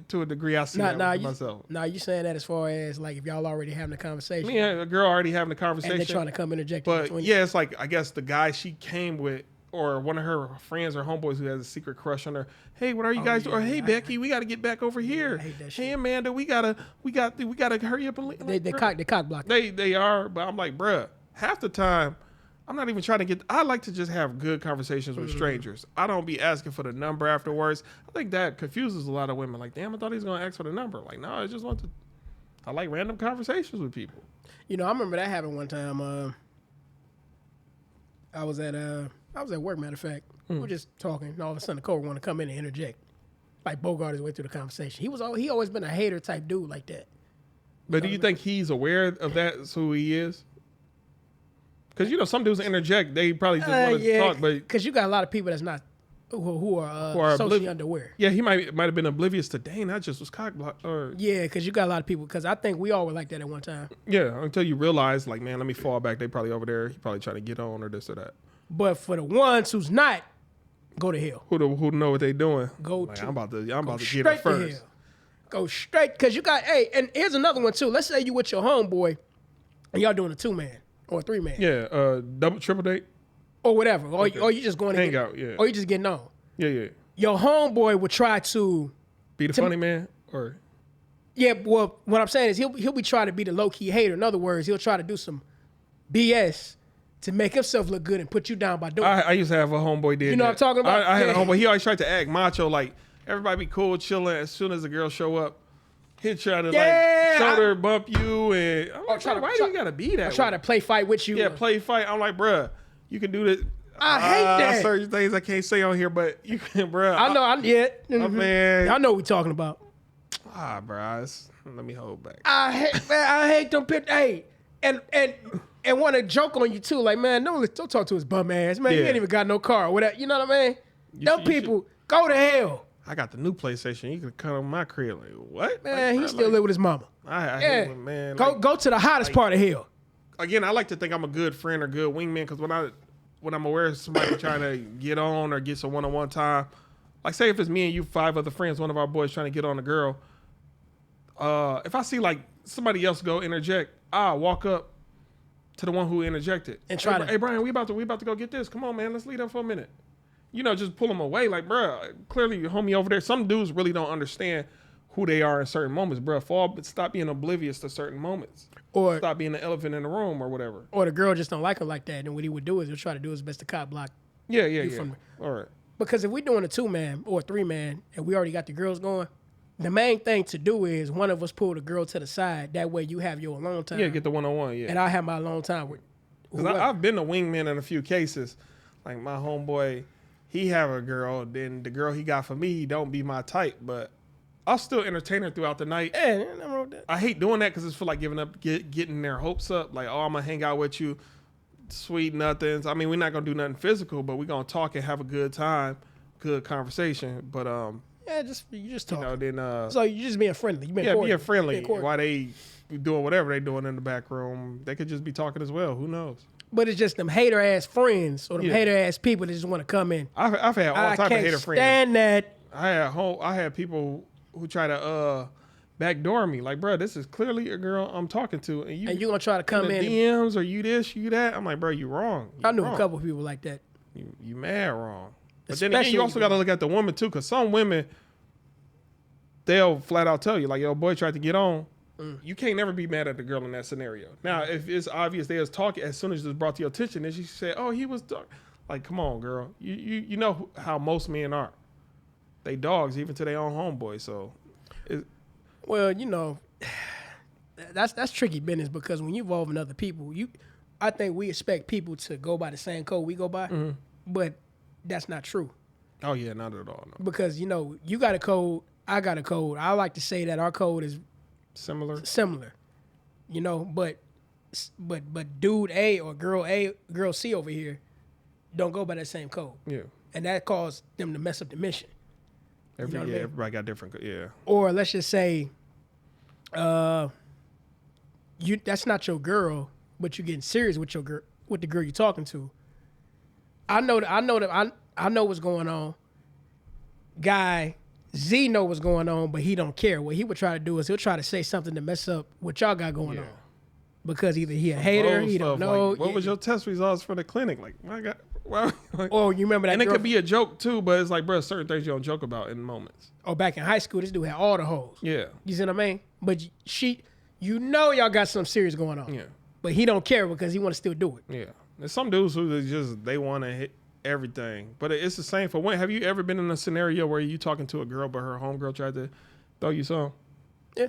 To a degree, I see that with myself. Nah, you saying that as far as like if y'all already having a conversation. Me and a girl already having a conversation. And they're trying to come interject. But yeah, it's like, I guess the guy she came with, or one of her friends or homeboys who has a secret crush on her. Hey, what are you guys doing? Or hey, Becky, we got to get back over here. Hey, Amanda, we gotta hurry up and leave. They cock block. They are, but I'm like, bruh, half the time, I'm not even trying to get. I like to just have good conversations with strangers. I don't be asking for the number afterwards. I think that confuses a lot of women. Like, damn, I thought he was gonna ask for the number. Like, no, I just want to. I like random conversations with people. I remember that happened one time. I was at work. Matter of fact, we were just talking, and all of a sudden, the coworker wanted to come in and interject, like bogart his way through the conversation. He always been a hater type dude like that. But do you think he's aware of that? That's who he is? Because some dudes interject, they probably just want to talk, but because you got a lot of people that's not who are socially underwear. Yeah, he might have been oblivious to. Dang, I just was cock blocked. Yeah, because you got a lot of people. Because I think we all were like that at one time. Yeah, until you realize, like, man, let me fall back. They probably over there. He probably trying to get on or this or that. But for the ones who's not, go to hell. Who know what they doing? I'm about to get it first. Hell. Go straight, because you got. Hey, and here's another one too. Let's say you with your homeboy, and y'all doing a 2-man. Or a 3-man. Yeah, double, triple date. Or whatever. Or you just going to hang out, yeah. Or you just getting on. Yeah. Your homeboy would try to... Be the funny man? Or... Yeah, well, what I'm saying is he'll be trying to be the low-key hater. In other words, he'll try to do some BS to make himself look good and put you down by doing it. I used to have a homeboy did You know what I'm talking about? I had a homeboy. He always tried to act macho, like, everybody be cool, chilling. As soon as the girl show up, he'll try to shoulder bump you, and I'm like, why do you gotta be that? Try to play fight with you. Yeah, play fight. I'm like, bruh, you can do this. I hate that. Certain things I can't say on here, but you can, bruh. I know. Man, I know what we talking about. Bruh, let me hold back. I hate them pictures. Hey, and want to joke on you too. Like, man, don't talk to his bum ass, man. He ain't even got no car or whatever. You know what I mean? Them people go to hell. I got the new PlayStation. You could come on my crib. Like, what? Man, he still live with his mama. I hate him, man. Go to the hottest part of hell. Again, I like to think I'm a good friend or good wingman, because when I'm aware of somebody trying to get on or get some one-on-one time, like say if it's me and you, 5 other friends, one of our boys trying to get on a girl, if I see like somebody else go interject, I'll walk up to the one who interjected and try hey Brian, we about to go get this. Come on, man, let's leave them for a minute. Just pull them away. Like, bro, clearly your homie over there. Some dudes really don't understand who they are in certain moments, bro. Stop being oblivious to certain moments. Or stop being the elephant in the room or whatever. Or the girl just don't like him like that. And what he would do is he'll try to do his best to cop block. Yeah. All right. Because if we're doing a 2-man or a 3-man and we already got the girls going, the main thing to do is one of us pull the girl to the side. That way you have your alone time. Yeah, get the one-on-one, yeah. And I'll have my alone time with Because I've been a wingman in a few cases. Like my homeboy, he have a girl, then the girl he got for me don't be my type, but I'll still entertain her throughout the night. Yeah, nothing wrong with that. I hate doing that because it's feel like giving up, getting their hopes up. Like, oh, I'm going to hang out with you, sweet nothings. I mean, we're not going to do nothing physical, but we're going to talk and have a good time, good conversation. But, yeah, you just talk. Then, so you just being friendly. Being friendly. While they doing whatever they doing in the back room, they could just be talking as well. Who knows? But it's just them hater ass friends or them hater ass people that just want to come in. I've had all type of hater friends. I can't stand that. I had people who try to backdoor me. Like, bro, this is clearly a girl I'm talking to, and you gonna try to come in DMs or you this, you that. I'm like, bro, you wrong. I knew a couple of people like that. You mad wrong. But then again, you also got to look at the woman too, because some women, they'll flat out tell you, like, yo, boy tried to get on. You can't never be mad at the girl in that scenario. Now, if it's obvious they was talking, as soon as it's brought to your attention, then she said, oh, he was dark. Like, come on, girl. You know how most men are. They dogs, even to their own homeboy. So, well, that's tricky business, because when you involve in other people, I think we expect people to go by the same code we go by, but that's not true. Oh yeah, not at all. No. Because you got a code, I got a code. I like to say that our code is similar, but dude A or girl C over here don't go by that same code. Yeah. and that caused them to mess up the mission. Everybody got different. Yeah. Or let's just say, that's not your girl, but you're getting serious with with the girl you're talking to. I know what's going on. Guy Z know what's going on, but he don't care. What he would try to do is he'll try to say something to mess up what y'all got going on, because either he a hater, he don't know. Like, what was your test results for the clinic? Like, my God. Well, like, or you remember that? And it could be a joke too, but it's like, bro, certain things you don't joke about in moments. Oh, back in high school, this dude had all the hoes. Yeah. You see what I mean? But y'all got something serious going on. Yeah. But he don't care because he want to still do it. Yeah. There's some dudes who they want to hit everything. But it's the same for women. Have you ever been in a scenario where you talking to a girl, but her homegirl tried to throw you some? Yeah.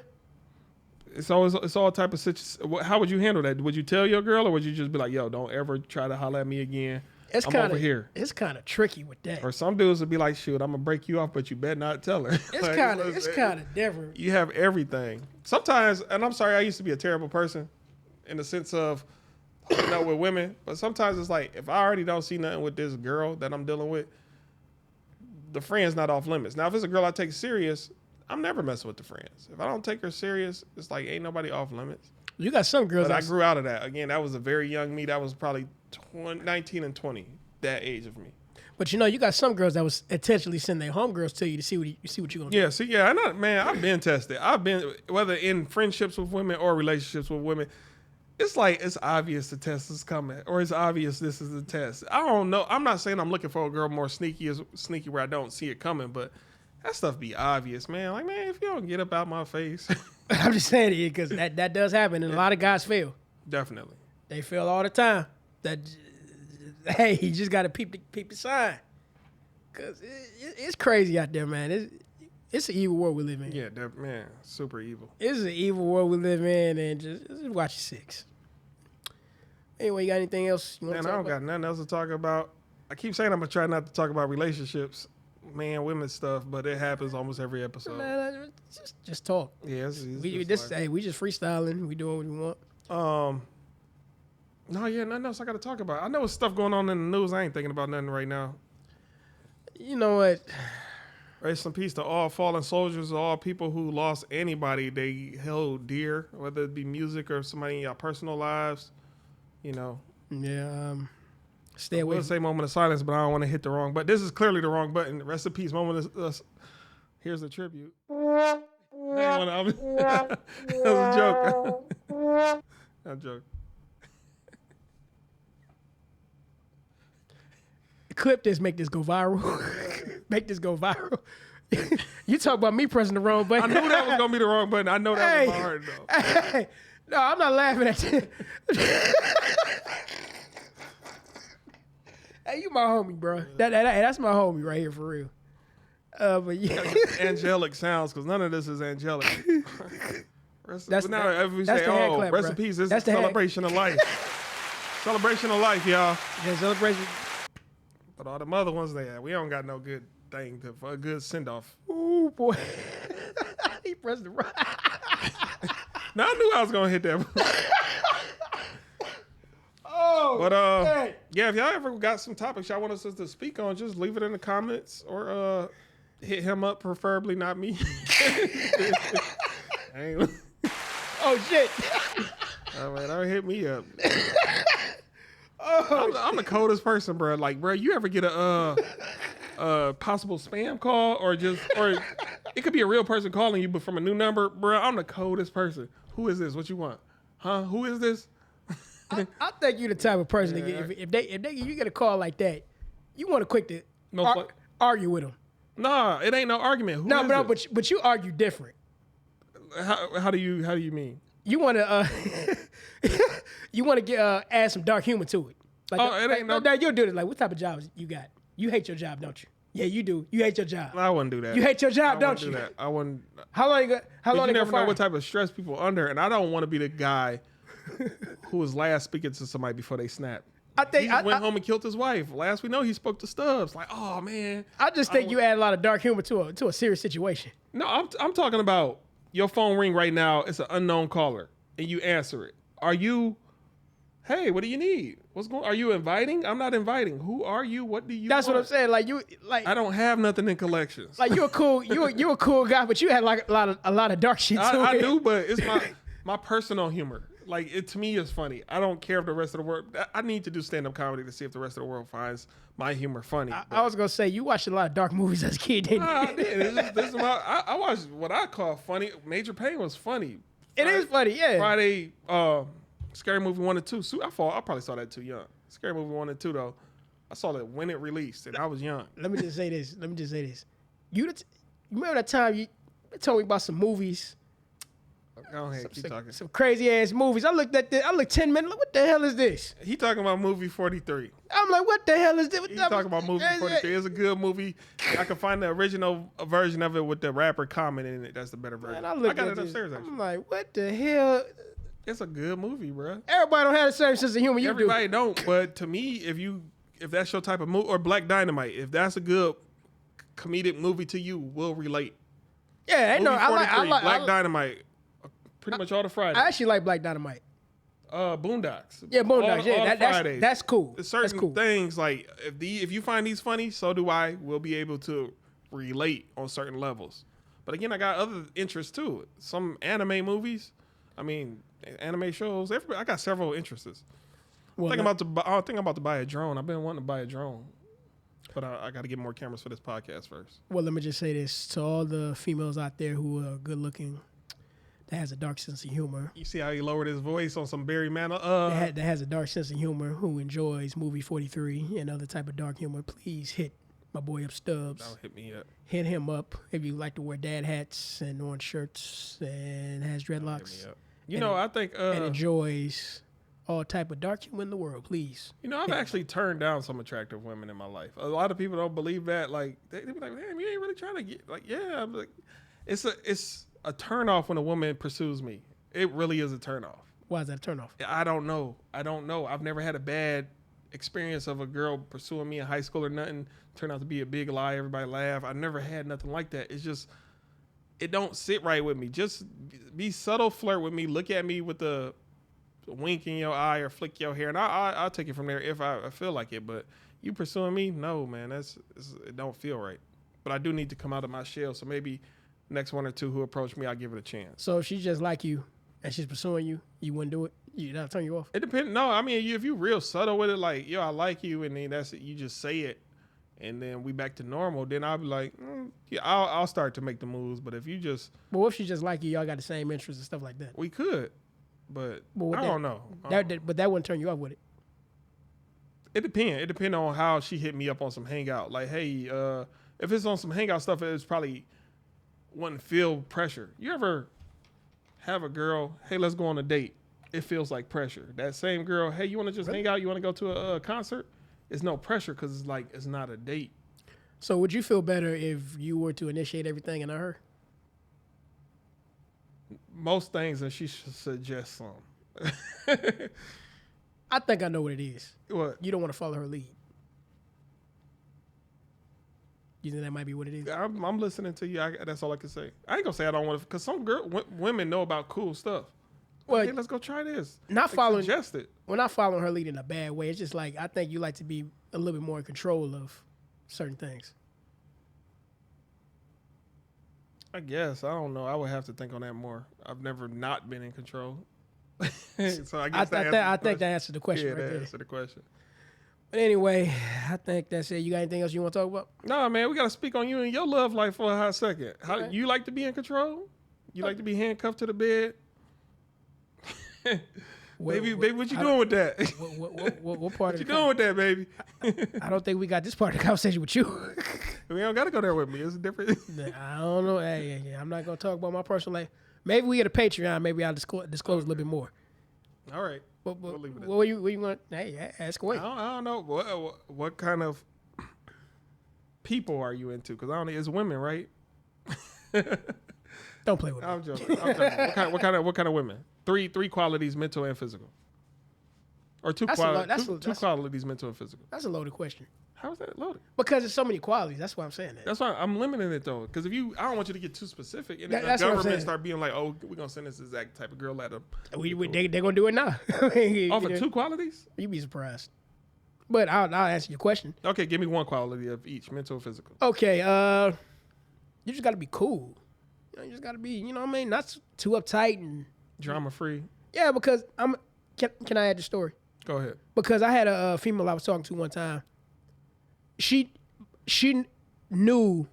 It's all type of situation. How would you handle that? Would you tell your girl, or would you just be like, yo, don't ever try to holler at me again? I'm over here. It's kind of tricky with that. Or some dudes would be like, shoot, I'm gonna break you off, but you better not tell her. It's kind of different. You have everything. Sometimes, and I'm sorry, I used to be a terrible person in the sense of, with women, but sometimes it's like, if I already don't see nothing with this girl that I'm dealing with, the friend's not off limits. Now, if it's a girl I take serious, I'm never messing with the friends. If I don't take her serious, it's like, ain't nobody off limits. You got some girls. But I grew out of that. Again, that was a very young me. That was probably 19 and 20, that age of me. But you got some girls that was intentionally sending their homegirls to you to see what you're gonna do. Yeah, I've been tested. I've been, whether in friendships with women or relationships with women, it's like, it's obvious the test is coming, or it's obvious this is the test. I don't know. I'm not saying I'm looking for a girl more sneaky where I don't see it coming, but that stuff be obvious, man. Like, man, if you don't get up out my face. I'm just saying it because that does happen, and a lot of guys fail. Definitely. They fail all the time. Hey, you just got to peep the sign, because it's crazy out there, man. It's an evil world we live in. Yeah, man, super evil. It's an evil world we live in, and just watch your six. Anyway, you got anything else you want to talk about? I don't got nothing else to talk about. I keep saying I'm going to try not to talk about relationships, man, women stuff, but it happens almost every episode. Man, just talk. Yeah, we just freestyling. We do what we want. Nothing else I got to talk about. I know there's stuff going on in the news. I ain't thinking about nothing right now. You know what? Rest in peace to all fallen soldiers, all people who lost anybody they held dear, whether it be music or somebody in your personal lives. You know. Yeah. Stay away. We'll say moment of silence, but I don't want to hit the wrong button. This is clearly the wrong button. Rest in peace. Here's the tribute. That was a joke. A joke. Clip this, make this go viral. Make this go viral. You talk about me pressing the wrong button. I knew that was going to be the wrong button. I know that was my heart, though. Hey, no, I'm not laughing at you. Hey, you my homie, bro. That's my homie right here, for real. But yeah. Angelic sounds, because none of this is angelic. Rest in peace. This is a celebration of life. Celebration of life, y'all. Yeah, celebration. But all the other ones we don't got no good thing for a good send-off. Ooh, boy. He pressed the right. Now, I knew I was going to hit that. But yeah, if y'all ever got some topics y'all want us to speak on, just leave it in the comments, or hit him up, preferably not me. Oh shit! All right, don't hit me up. I'm the coldest person, bro. Like, bro, you ever get a possible spam call, or it could be a real person calling you, but from a new number, bro? I'm the coldest person. Who is this? What you want? Huh? Who is this? I think you're the type of person if you get a call like that, you want to quick to argue with them. Nah, it ain't no argument. But you argue different. How do you mean? You want to get add some dark humor to it. Like, you'll do it. Like, what type of jobs you got? You hate your job, don't you? Yeah, you do. You hate your job. I wouldn't do that. You hate your job, don't you? I wouldn't. How long you never know what type of stress people under, and I don't want to be the guy who was last speaking to somebody before they snapped. He went home and killed his wife. Last we know, he spoke to Stubbs. Like, oh man. I just think you add a lot of dark humor to a serious situation. No, I'm talking about your phone ring right now. It's an unknown caller, and you answer it. Hey, what do you need? What's going? Are you inviting? I'm not inviting. Who are you? What do you? That's want? what I'm saying. Like you, like I don't have nothing in collections. Like you a cool, you a cool guy, but you had like a lot of dark shit too. I do, but it's my personal humor. Like to me, it's funny. I don't care if the rest of the world. I need to do stand up comedy to see if the rest of the world finds my humor funny. I was gonna say you watched a lot of dark movies as a kid, didn't you? I did. I watched what I call funny. Major Pain was funny. It is funny, yeah. Friday, Scary Movie 1 and 2. I probably saw that too young. Scary Movie 1 and 2 though. I saw that when it released, and I was young. Let me just say this. You remember that time you told me about some movies? Go ahead, keep talking. Some crazy ass movies. I looked 10 minutes. Like, what the hell is this? He talking about movie 43. I'm like, what the hell is this? He talking about movie 43. It's a good movie. I can find the original version of it with the rapper Common in it. That's the better version. Man, I got it upstairs. Actually, I'm like, what the hell? It's a good movie, bro. Everybody don't have the same sense of humor you Everybody don't. But to me, if that's your type of movie, or Black Dynamite, if that's a good comedic movie to you, we'll relate. Yeah, I know. I like Black Dynamite. Pretty much all the Fridays. I actually like Black Dynamite. Boondocks. Yeah, Boondocks. All that's cool. There's certain that's cool. things like if you find these funny, so do I. We'll be able to relate on certain levels. But again, I got other interests too. Some anime movies. I mean, anime shows. I got several interests. Well, I'm about to buy a drone. I've been wanting to buy a drone, but I got to get more cameras for this podcast first. Well, let me just say this to all the females out there who are good looking, that has a dark sense of humor. You see how he lowered his voice on some Barry Manilow? That has a dark sense of humor, who enjoys movie 43 and other type of dark humor. Please hit my boy up, Stubbs. Don't hit me up. Hit him up if you like to wear dad hats and orange shirts and has dreadlocks. I think and enjoys all type of dark humor in the world. Please. I've actually turned down some attractive women in my life. A lot of people don't believe that. Like they be like, "Damn, you ain't really trying to get." Like, yeah, I'm like, it's a turnoff when a woman pursues me. It really is a turnoff. Why is that a turnoff? I don't know. I've never had a bad experience of a girl pursuing me in high school or nothing. Turned out to be a big lie. Everybody laugh. I never had nothing like that. It's just, it don't sit right with me. Just be subtle, flirt with me. Look at me with a wink in your eye or flick your hair, and I'll take it from there if I feel like it. But you pursuing me, no, man. It don't feel right. But I do need to come out of my shell. So maybe next one or two who approach me, I'll give it a chance. So if she's just like you and she's pursuing you, you wouldn't do it? That'll turn you off? It depends. No, I mean, if you real subtle with it, like, yo, I like you, and then that's it, you just say it, and then we back to normal, then I'll be like, yeah, I'll start to make the moves. But if you just... But what if she's just like you, y'all got the same interests and stuff like that? We could, but I don't know. But that wouldn't turn you off, would it? It depends. It depends on how she hit me up on some hangout. Like, hey, if it's on some hangout stuff, it's probably... wouldn't feel pressure. You ever have a girl, hey, let's go on a date? It feels like pressure. That same girl, hey, you want to just hang out? You want to go to a concert? It's no pressure because it's not a date. So would you feel better if you were to initiate everything and not her? Most things, and she should suggest some. I think I know what it is. What? You don't want to follow her lead. You think that might be what it is? I'm listening to you. That's all I can say. I ain't gonna say I don't want to, because some women know about cool stuff. Well, hey, let's go try this. Not following. Suggest it. We're not following her lead in a bad way. It's just like, I think you like to be a little bit more in control of certain things. I guess. I don't know. I would have to think on that more. I've never not been in control. So I guess I think that answered the question. Yeah, right that there. answered the question. But anyway, I think that's it. You got anything else you want to talk about? No, man. We got to speak on you and your love life for a hot second. How you like to be in control? You like to be handcuffed to the bed? Baby, what you doing with that? What part what you doing with that, baby? I don't think we got this part of the conversation with you. We don't got to go there with me. It's different. I don't know. Hey, I'm not going to talk about my personal life. Maybe we get a Patreon. Maybe I'll disclose a little bit more. All right. We'll leave it what you want? Hey, ask away. I don't know. What kind of people are you into? Because I don't know. It's women, right? Don't play with me. I'm joking. What kind of women? Three qualities, mental and physical, or two qualities, mental and physical. That's a loaded question. How is that loaded? Because there's so many qualities. That's why I'm saying that. That's why I'm limiting it though. Because if you, I don't want you to get too specific. And That's the what I'm government saying. start being like, oh, we're gonna send this exact type of girl at them. They're gonna do it now. Off of 2 qualities? You'd be surprised. But I'll answer your question. Okay, give me 1 quality of each, mental or physical. Okay, you just gotta be cool. You just gotta be, you know what I mean? Not too uptight and Drama free. yeah. Because can I add the story? Go ahead. Because I had a female I was talking to one time. She knew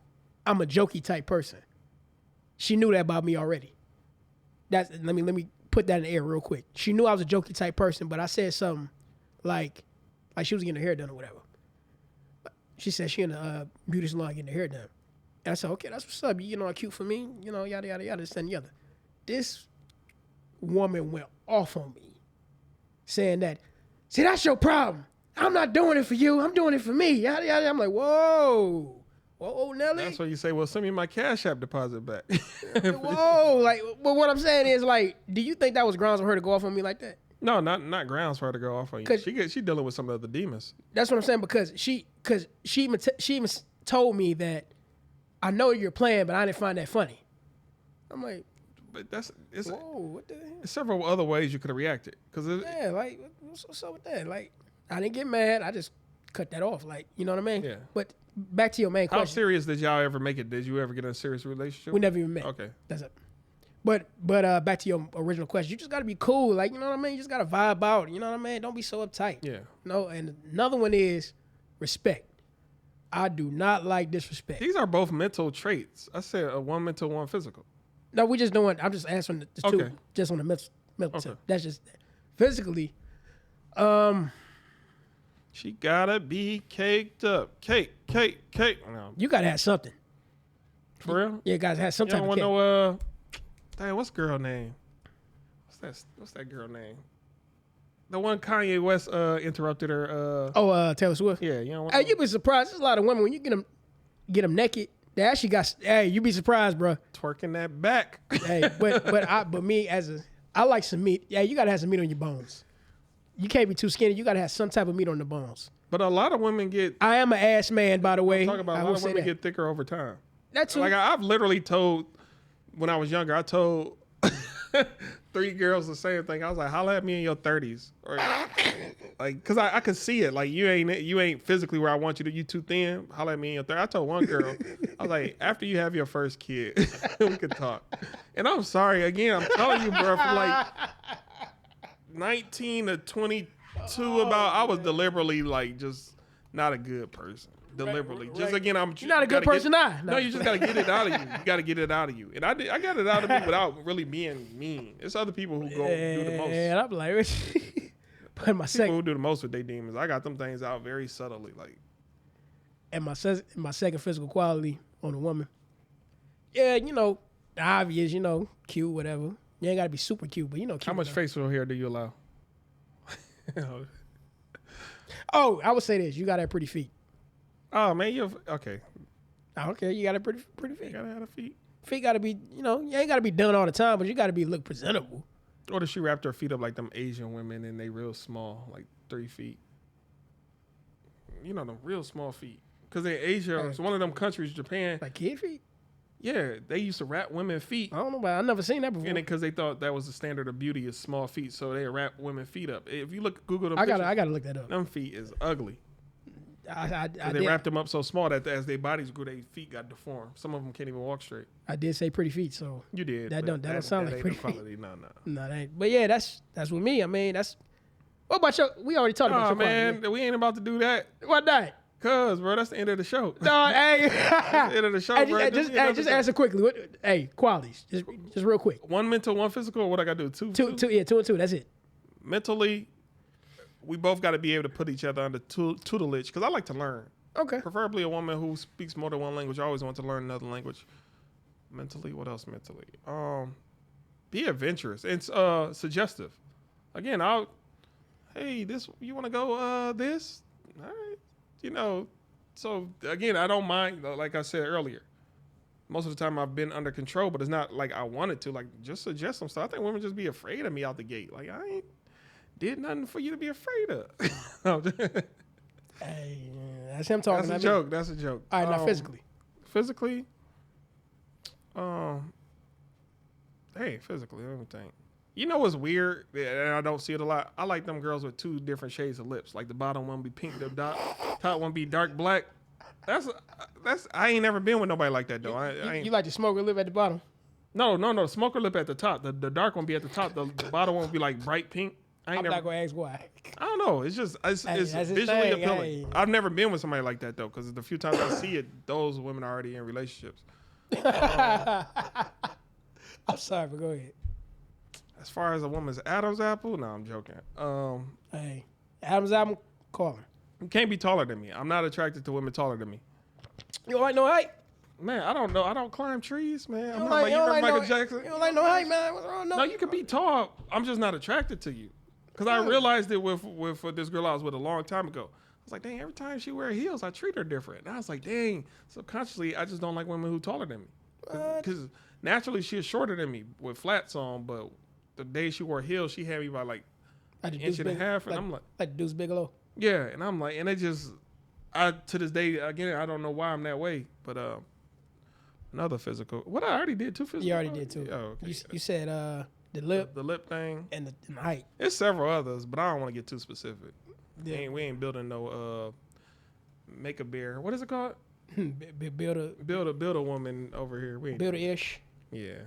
I'm a jokey type person. She knew that about me already. Let me put that in the air real quick. She knew I was a jokey type person, but I said something like she was getting her hair done or whatever. She said she in a beauty salon getting her hair done. And I said, okay, that's what's up. You know, cute for me. You know, yada, yada, yada, this and the other. This woman went off on me saying that, see, that's your problem. I'm not doing it for you. I'm doing it for me. Yada, yada. I'm like, whoa. Whoa, Nelly. That's why you say, well, send me my Cash App deposit back. Whoa. Like, but what I'm saying is, like, do you think that was grounds for her to go off on me like that? No, not grounds for her to go off on you. She dealing with some of the demons. That's what I'm saying, because she even told me that I know you're playing, but I didn't find that funny. I'm like, But whoa, what the hell? there's several other ways you could have reacted. Yeah, like, what's up with that? Like, I didn't get mad. I just cut that off. Like, you know what I mean? Yeah. But back to your main How question. serious did y'all ever make it? Did you ever get in a serious relationship? We never even met. Okay. That's it. But back to your original question. You just got to be cool. Like, you know what I mean? You just got to vibe out. You know what I mean? Don't be so uptight. Yeah. No, and another one is respect. I do not like disrespect. These are both mental traits. I said 1 mental, 1 physical. No, we just doing. I'm just answering the two, Okay. just on the mental Okay. tip. That's just physically. She gotta be caked up. Cake. No. You gotta have something. For real? Yeah, guys have some You type don't of want cake. no, what's girl name? What's that girl name? The one Kanye West interrupted her. Taylor Swift. Yeah, you don't want Hey, you'd be surprised. There's a lot of women when you get them naked. They actually got. Hey, you be surprised, bro. twerking that back. Hey, but me I like some meat. Yeah, you gotta have some meat on your bones. You can't be too skinny. You gotta have some type of meat on the bones. But a lot of women get. I am an ass man, by the way. Talk about I a will lot of say women that. get thicker over time. That's Like I've literally told when I was younger, I told 3 girls the same thing. I was like, holla at me in your 30s, or like, cause I could see it. Like you ain't physically where I want you to. You too thin. Holla at me in your 30s. I told one girl, I was like, after you have your first kid, we could talk. And I'm sorry again. I'm telling you, bro, from like 19 to 22, I was deliberately like just not a good person. Deliberately, just again, You're not a good person, No, you just gotta get it out of you. You gotta get it out of you, and I got it out of me without really being mean. It's other people who go do the most. And I'm like, but my People second who do the most with their demons. I got them things out very subtly, like. and my second physical quality on a woman. Yeah, you know, the obvious, you know, cute, whatever. You ain't gotta be super cute, but you know, cute. How much enough. facial hair do you allow? Oh, I would say this: you gotta have pretty feet. Oh man, you're okay. Okay, you gotta have pretty You feet. gotta have the feet. Feet gotta be, you know, you ain't gotta be done all the time, but you gotta look presentable. Or does she wrap her feet up like them Asian women and they real small, like 3 feet? You know, them real small feet. Because in Asia, it's one of them countries, Japan. Like kid feet. Yeah, they used to wrap women's feet. I don't know, but I never seen that before. And because they thought that was the standard of beauty is small feet, so they wrap women's feet up. If you Google them I pictures, gotta look that up. them feet is ugly. I They did, wrapped them up so small that as their bodies grew, their feet got deformed. Some of them can't even walk straight. I did say pretty feet, so You did. That but don't sound like ain't pretty the quality. No. no, that ain't. But yeah, that's with me. I mean, that's. What about your? We already talked about Oh your man, quality. we ain't about to do that. What not? Cause bro, that's the end of the show. No, hey. That's the end of the show, Hey, bro. just answer quickly. Hey, qualities. Just real quick. 1 mental, 1 physical. Or what I gotta do? Two. Yeah, 2 and 2. That's it. Mentally, we both got to be able to put each other under tutelage. Cause I like to learn. Okay. Preferably a woman who speaks more than one language. I always want to learn another language. Mentally, what else mentally? Be adventurous and suggestive. Again, hey, this you want to go this? All right. You know, so again, I don't mind. Like I said earlier, most of the time I've been under control, but it's not like I wanted to. Like just suggest some stuff. I think women just be afraid of me out the gate. Like I ain't did nothing for you to be afraid of. Hey, That's him talking. That's a joke. That's a joke. All right, now physically. Physically, physically, let me think. You know what's weird? And I don't see it a lot. I like them girls with 2 different shades of lips. Like the bottom one be pink, the top one be dark black. That's. I ain't never been with nobody like that though. I ain't. You like the smoker lip at the bottom? No. Smoker lip at the top. The dark one be at the top. The bottom one be like bright pink. I'm not gonna ask why. I don't know. It's just it's visually appealing. I've never been with somebody like that though, because the few times I see it, those women are already in relationships. I'm sorry, but go ahead. As far as a woman's Adam's apple, no, I'm joking. Hey, Adam's apple, call him. You can't be taller than me. I'm not attracted to women taller than me. You don't like no height? Man, I don't know. I don't climb trees, man. I'm not like, like you remember Michael Jackson. You don't like no height, man. What's wrong? No, you can be tall. I'm just not attracted to you. Because I realized it with this girl I was with a long time ago. I was like, dang, every time she wear heels, I treat her different. And I was like, dang, subconsciously, I just don't like women who taller than me. Because naturally, she is shorter than me with flats on, but the day she wore heels, she had me by like an inch and a half. And I'm like Deuce Bigelow. Yeah, and I'm like, and it just, to this day, again, I don't know why I'm that way, but another physical. What I already did 2 physical. You already did 2. Oh, okay. You said the lip. The lip thing. And the height. There's several others, but I don't want to get too specific. Yeah. We ain't building no make a bear. What is it called? Build a woman over here. We ain't build a ish. Yeah.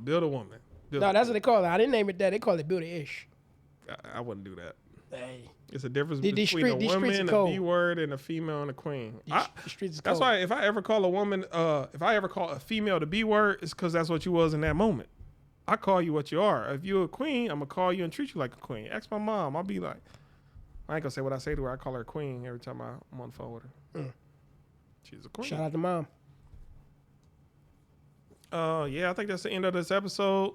Build a woman. That's what they call it. I didn't name it that. They call it build a ish. I wouldn't do that. Hey. It's a difference between a woman, a B word, and a female and a queen. The streets that's why if I ever call a woman, if I ever call a female the B word, it's because that's what you was in that moment. I call you what you are. If you're a queen, I'm going to call you and treat you like a queen. Ask my mom. I'll be like, I ain't going to say what I say to her. I call her a queen every time I'm on the phone with her. She's a queen. Shout out to mom. Yeah, I think that's the end of this episode.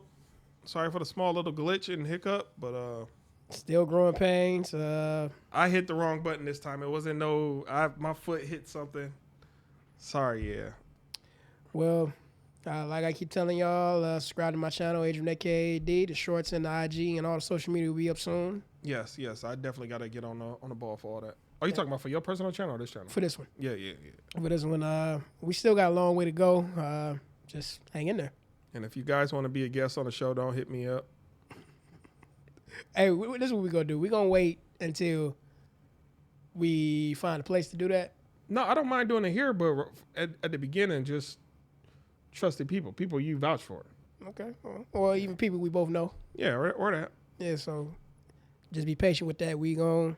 Sorry for the small little glitch and hiccup, but still growing pains. I hit the wrong button this time. It wasn't my foot hit something. Sorry, yeah. Well, like I keep telling y'all, subscribe to my channel, adrianakaad. The shorts and the IG and all the social media will be up soon. Yes. I definitely got to get on the ball for all that. Are you talking about for your personal channel or this channel? For this one. Yeah. For this one, we still got a long way to go. Just hang in there. And if you guys want to be a guest on the show, don't hit me up. Hey, this is what we're going to do. We're going to wait until we find a place to do that. No, I don't mind doing it here, but at the beginning, just trusted people you vouch for. Okay. Or even people we both know. Yeah, or that. Yeah, so just be patient with that. We're gonna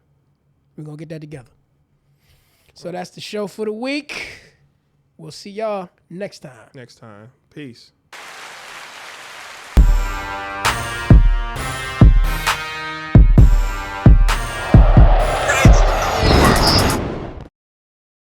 get that together. So that's the show for the week. We'll see y'all next time. Peace.